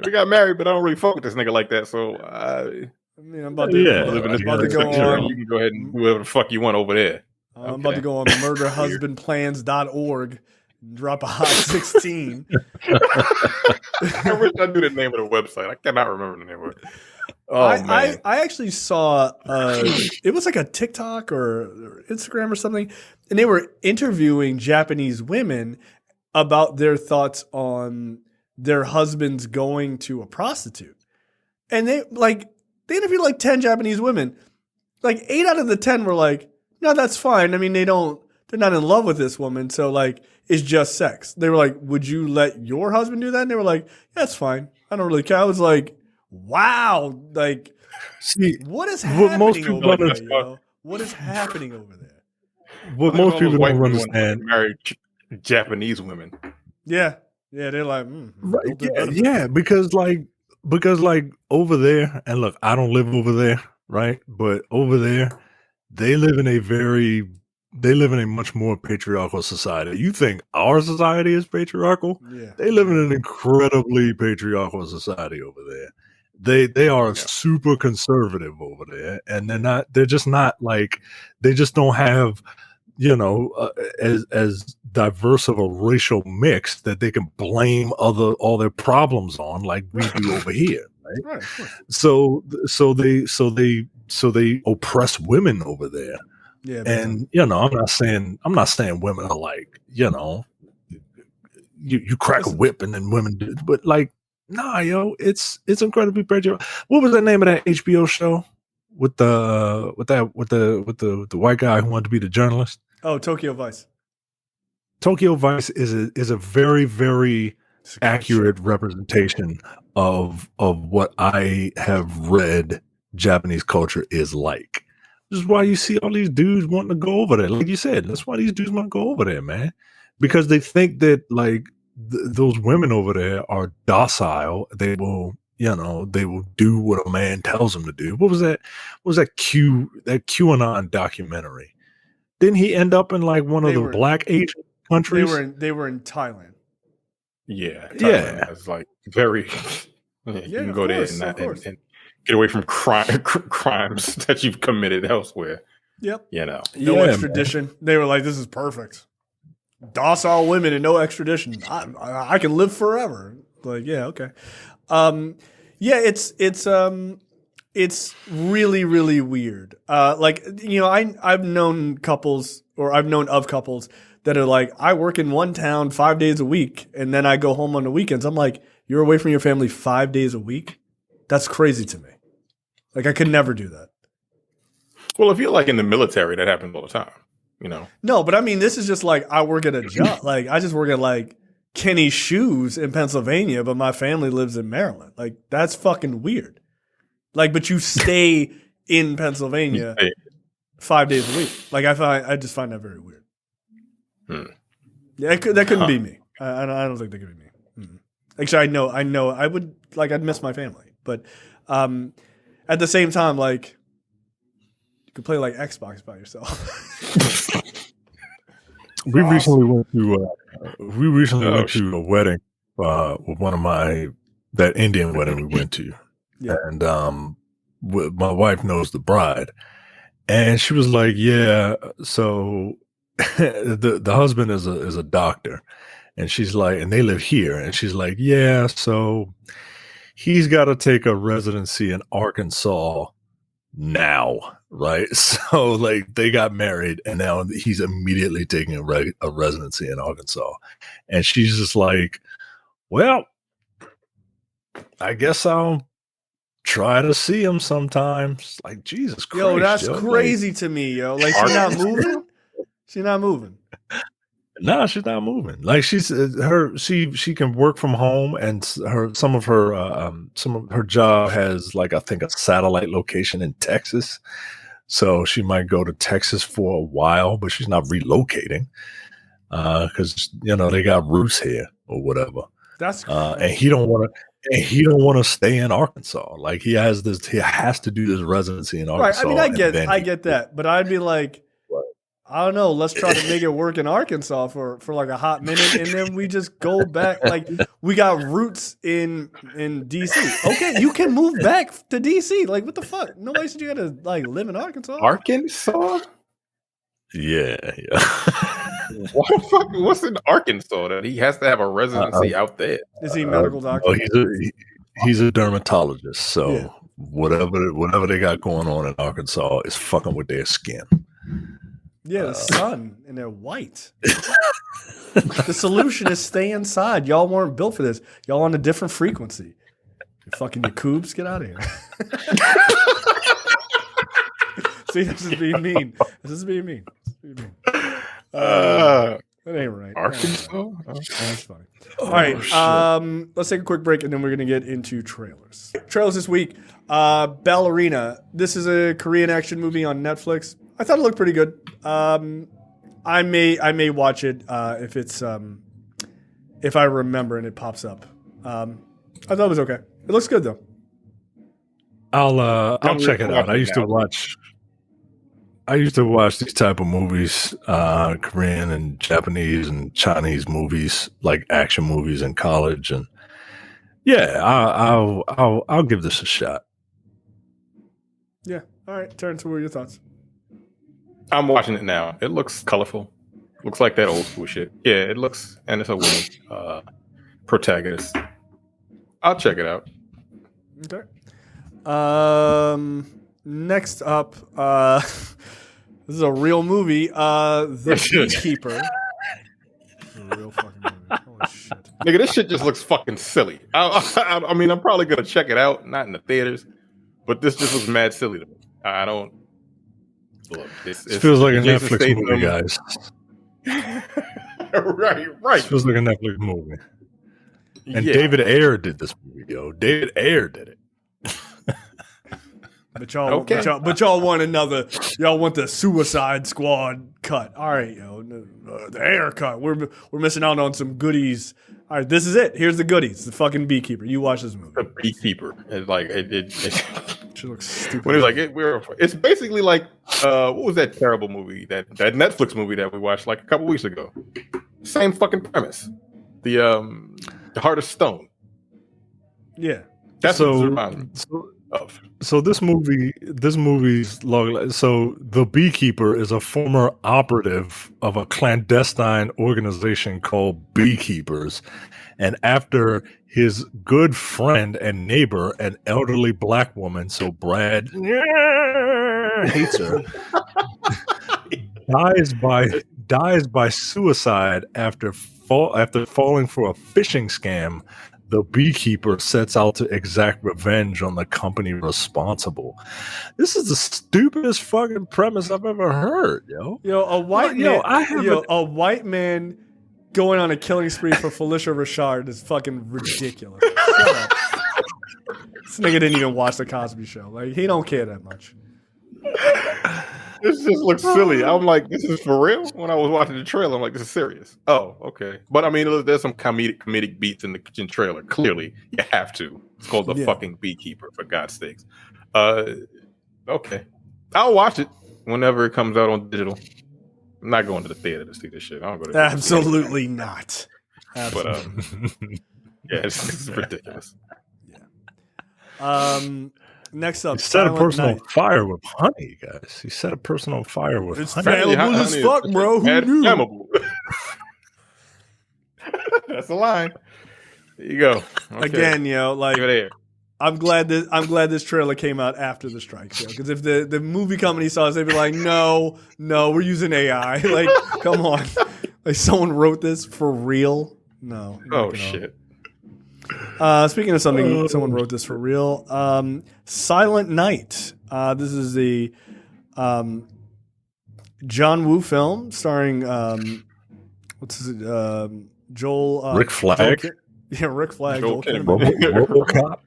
we got married, but I don't really fuck with this nigga like that. So I mean, I'm about to live in this about to go on. You can go ahead and do whatever the fuck you want over there. I'm about to go on murderhusbandplans.org. Drop a hot 16. I wish I knew the name of the website. I cannot remember the name of it. I actually saw it was like a TikTok or Instagram or something, and they were interviewing Japanese women about their thoughts on their husbands going to a prostitute. And they interviewed like 10 Japanese women. Like 8 out of the 10 were like, no, that's fine. I mean, they're not in love with this woman, so like it's just sex. They were like, would you let your husband do that? And they were like, yeah, that's fine. I don't really care. I was like, wow, like, see, what is happening over there? Like, You know? What is happening over there? What most people don't understand. Married Japanese women. Yeah, they're like, right, because over there, and look, I don't live over there, right? But over there, they live in a much more patriarchal society. You think our society is patriarchal? Yeah. They live in an incredibly patriarchal society over there. They are super conservative over there, and they just don't have, as diverse of a racial mix that they can blame all their problems on like we do over here. Right? So they oppress women over there. Yeah, and I'm not saying women are like, you crack a whip and then women do, but like, nah, it's incredibly patriarchal. What was the name of that HBO show with the white guy who wanted to be the journalist? Oh, Tokyo Vice. Tokyo Vice is a very, very accurate representation of what I have read Japanese culture is like. This is why you see all these dudes wanting to go over there. Like you said, that's why these dudes want to go over there, man. Because they think that like those women over there are docile. They will, they will do what a man tells them to do. What was that? What was that QAnon documentary? Didn't he end up in like one of the black Asian countries? They were in Thailand. Yeah. Thailand is like very. You can go there and get away from crimes that you've committed elsewhere. Yep. No extradition. Man. They were like, this is perfect. Docile women and no extradition. I can live forever. Like, yeah, okay. It's really, really weird. I've known couples that are like, I work in one town 5 days a week and then I go home on the weekends. I'm like, you're away from your family 5 days a week? That's crazy to me. Like, I could never do that. Well, if you're like in the military, that happens all the time. No, but I mean, this is just like I work at a job. Like I just work at like Kenny's Shoes in Pennsylvania, but my family lives in Maryland. Like that's fucking weird. Like, but you stay in Pennsylvania 5 days a week. Like I just find that very weird. Yeah, that couldn't be me. I don't think that could be me. Actually, I know I would like I'd miss my family, but at the same time, like you could play like Xbox by yourself. We recently went to a wedding with one of that Indian wedding we went to, and my wife knows the bride, and she was like, "Yeah, so the husband is a doctor." And she's like, and they live here. And she's like, yeah, so he's got to take a residency in Arkansas now, right? So like they got married and now he's immediately taking a residency in Arkansas. And she's just like, well, I guess I'll try to see him sometimes. Like, Jesus Christ. Yo, that's crazy to me, yo. Like, she's not moving? She's not moving. No, she's not moving. Like she can work from home, and some of her job has like I think a satellite location in Texas, so she might go to Texas for a while, but she's not relocating because they got roots here or whatever. That's and he don't want to stay in Arkansas. Like he has to do this residency in Arkansas. Right. I mean, I get that, but I'd be like. I don't know. Let's try to make it work in Arkansas for like a hot minute, and then we just go back. Like we got roots in DC. Okay, you can move back to DC. Like what the fuck? Nobody said you got to like live in Arkansas. Arkansas? Yeah. What the fuck? What's in Arkansas? That he has to have a residency out there. Is he a medical doctor? Oh, he's a dermatologist. So whatever they got going on in Arkansas is fucking with their skin. Yeah, the sun, and they're white. The solution is stay inside. Y'all weren't built for this. Y'all on a different frequency. You fucking Yakubs, get out of here. See, this is being mean. That ain't right. Arkansas? That's funny. All right, let's take a quick break, and then we're going to get into trailers. Trailers this week. Ballerina. This is a Korean action movie on Netflix. I thought it looked pretty good. I may watch it if it's if I remember and it pops up. I thought it was okay. It looks good though. I'll check it out. I used to watch these type of movies, Korean and Japanese and Chinese movies, like action movies in college, and yeah, I'll give this a shot. Yeah. All right, Terrence, what are your thoughts? I'm watching it now. It looks colorful. Looks like that old school shit. Yeah, it looks, and it's a woman protagonist. I'll check it out. Okay. Next up, this is a real movie. The Beekeeper. A real fucking movie. Holy shit. Nigga, this shit just looks fucking silly. I mean, I'm probably gonna check it out, not in the theaters, but this just looks mad silly to me. I don't. Look, it feels like a Netflix movie, guys. Right. It feels like a Netflix movie. And David Ayer did this movie, yo. David Ayer did it. But y'all want another. Y'all want the Suicide Squad cut. All right, yo, the Ayer cut. We're missing out on some goodies. All right, this is it. Here's the goodies. The fucking Beekeeper. You watch this movie. The Beekeeper. It's like it she looks stupid. When it was like it's basically like what was that terrible movie that Netflix movie that we watched like a couple weeks ago? Same fucking premise. The Heart of Stone. Yeah, that's what it reminds me of. So this movie's log. So the Beekeeper is a former operative of a clandestine organization called Beekeepers, and after his good friend and neighbor, an elderly black woman, so Brad hates her, dies by suicide after falling for a phishing scam the beekeeper sets out to exact revenge on the company responsible. This is the stupidest fucking premise I've ever heard, yo. A white man going on a killing spree for Felicia Rashad is fucking ridiculous. Shut up. This nigga didn't even watch the Cosby Show. Like, he don't care that much. This just looks silly. I'm like, this is for real? When I was watching the trailer, I'm like, this is serious. Oh, okay. But I mean, there's some comedic beats in the trailer. Clearly, you have to. It's called The Fucking Beekeeper, for God's sakes. Okay. I'll watch it whenever it comes out on digital. I'm not going to the theater to see this shit. I don't go to Absolutely not. Absolutely. But yeah, it's ridiculous. Yeah. Next up, he set a person on fire with honey, guys. He set a person on fire with it's honey. flammable as fuck, bro. Who knew? Flammable. That's the line. There you go. Okay. Again, I'm glad this trailer came out after the strikes, because if the movie company saw us, they'd be like, no, we're using AI. Like, come on. Like, someone wrote this for real? No. Oh, shit. Speaking of something, someone wrote this for real. Silent Night. This is the John Woo film starring Joel Rick Flag. Rick Flag. Joel RoboCop.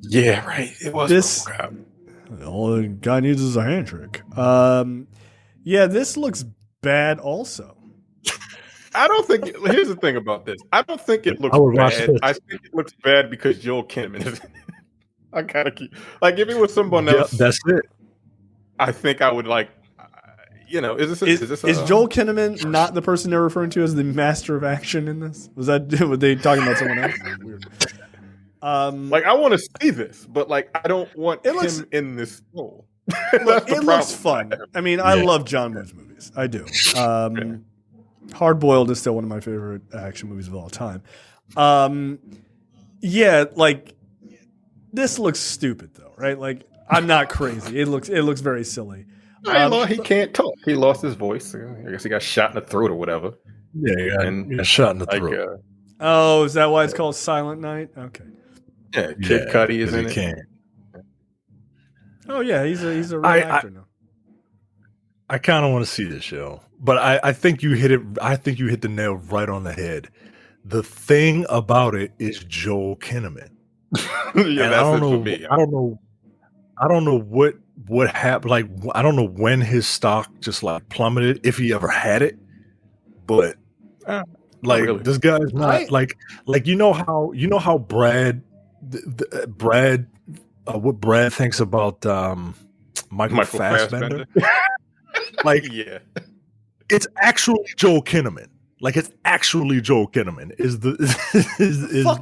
Yeah, right. It was this. RoboCop. All the guy needs is a hand trick. Yeah, this looks bad. Also. I don't think. Here's the thing about this. I don't think it looks bad. I think it looks bad because Joel Kinnamen is. I gotta keep if it was someone else. Yeah, that's it. I think I would Is Joel Kinnamen not the person they're referring to as the master of action in this? Were they talking about someone else? Weird. I want to see this, but I don't want him in this role. It looks fun. I mean, I love John Woo's movies. I do. Hard Boiled is still one of my favorite action movies of all time. This looks stupid though, right? Like, I'm not crazy. It looks very silly. He can't talk. He lost his voice. I guess he got shot in the throat or whatever. Yeah, he got shot in the throat. Is that why it's called Silent Night? Okay. Yeah, Kid Cudi is in it. Can't. Oh yeah, he's a real actor now. I kind of want to see this show, but I think you hit it. I think you hit the nail right on the head. The thing about it is Joel Kinnamen. Yeah, that's it for me. I don't know what happened. Like, I don't know when his stock just plummeted, if he ever had it. But really. This guy's not you know how Brad what Brad thinks about Michael Fassbender. Yeah, it's actually Joel Kinnamen. It's actually Joel Kinnamen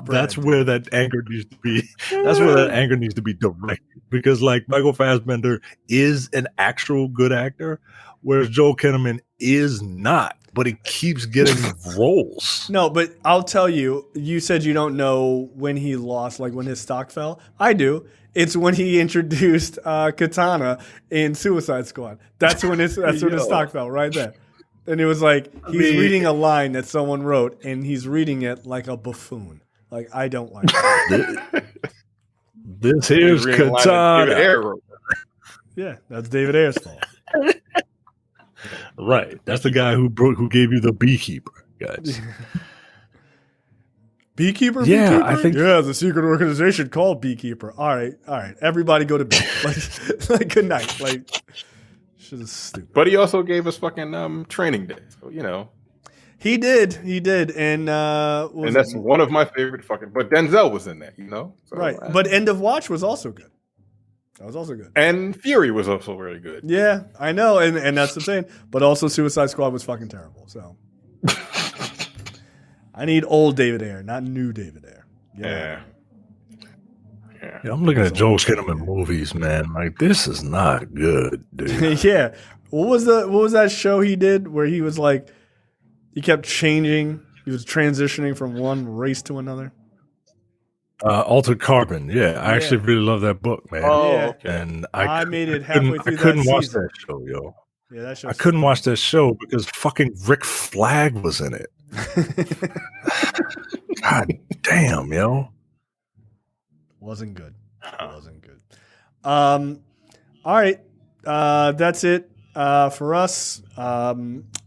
that's where that anger needs to be. That's where that anger needs to be directed, because Michael Fassbender is an actual good actor, whereas Joel Kinnamen is not. But he keeps getting roles. No, but I'll tell you. You said you don't know when he lost, when his stock fell. I do. It's when he introduced Katana in Suicide Squad. That's when his stock fell, right there. And it was he's reading a line that someone wrote, and he's reading it like a buffoon. I don't like it. This here's Katana. Yeah, that's David Ayer's fault. Right. That's the guy who gave you the Beekeeper, guys. Beekeeper? Yeah, Beekeeper? I think. Yeah, the secret organization called Beekeeper. All right. Everybody go to bed. Good night. Shit is stupid. But he also gave us fucking Training Day. So, He did. And that's one of my favorite fucking. But Denzel was in that, So, right. But End of Watch was also good. That was also good. And Fury was also very good. Yeah, I know. And that's the thing. But also Suicide Squad was fucking terrible. So I need old David Ayer, not new David Ayer. Yeah. I'm looking at Joel Kinnamen movies, man. This is not good, dude. Yeah. What was that show he did where he was he kept changing? He was transitioning from one race to another. Altered Carbon. Yeah, I actually really love that book, man. Oh, yeah. Okay. And I made it halfway through. I couldn't watch season. that show, yo. Yeah, that show. I couldn't watch that show because fucking Rick Flag was in it. God damn, yo. Wasn't good. All right. That's it for us.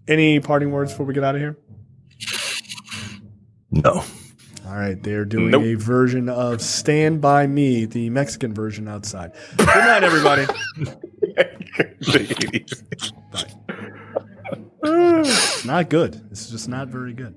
Any parting words before we get out of here? No. All right. They're doing a version of Stand By Me, the Mexican version outside. Good night, everybody. Bye. It's not good. It's just not very good.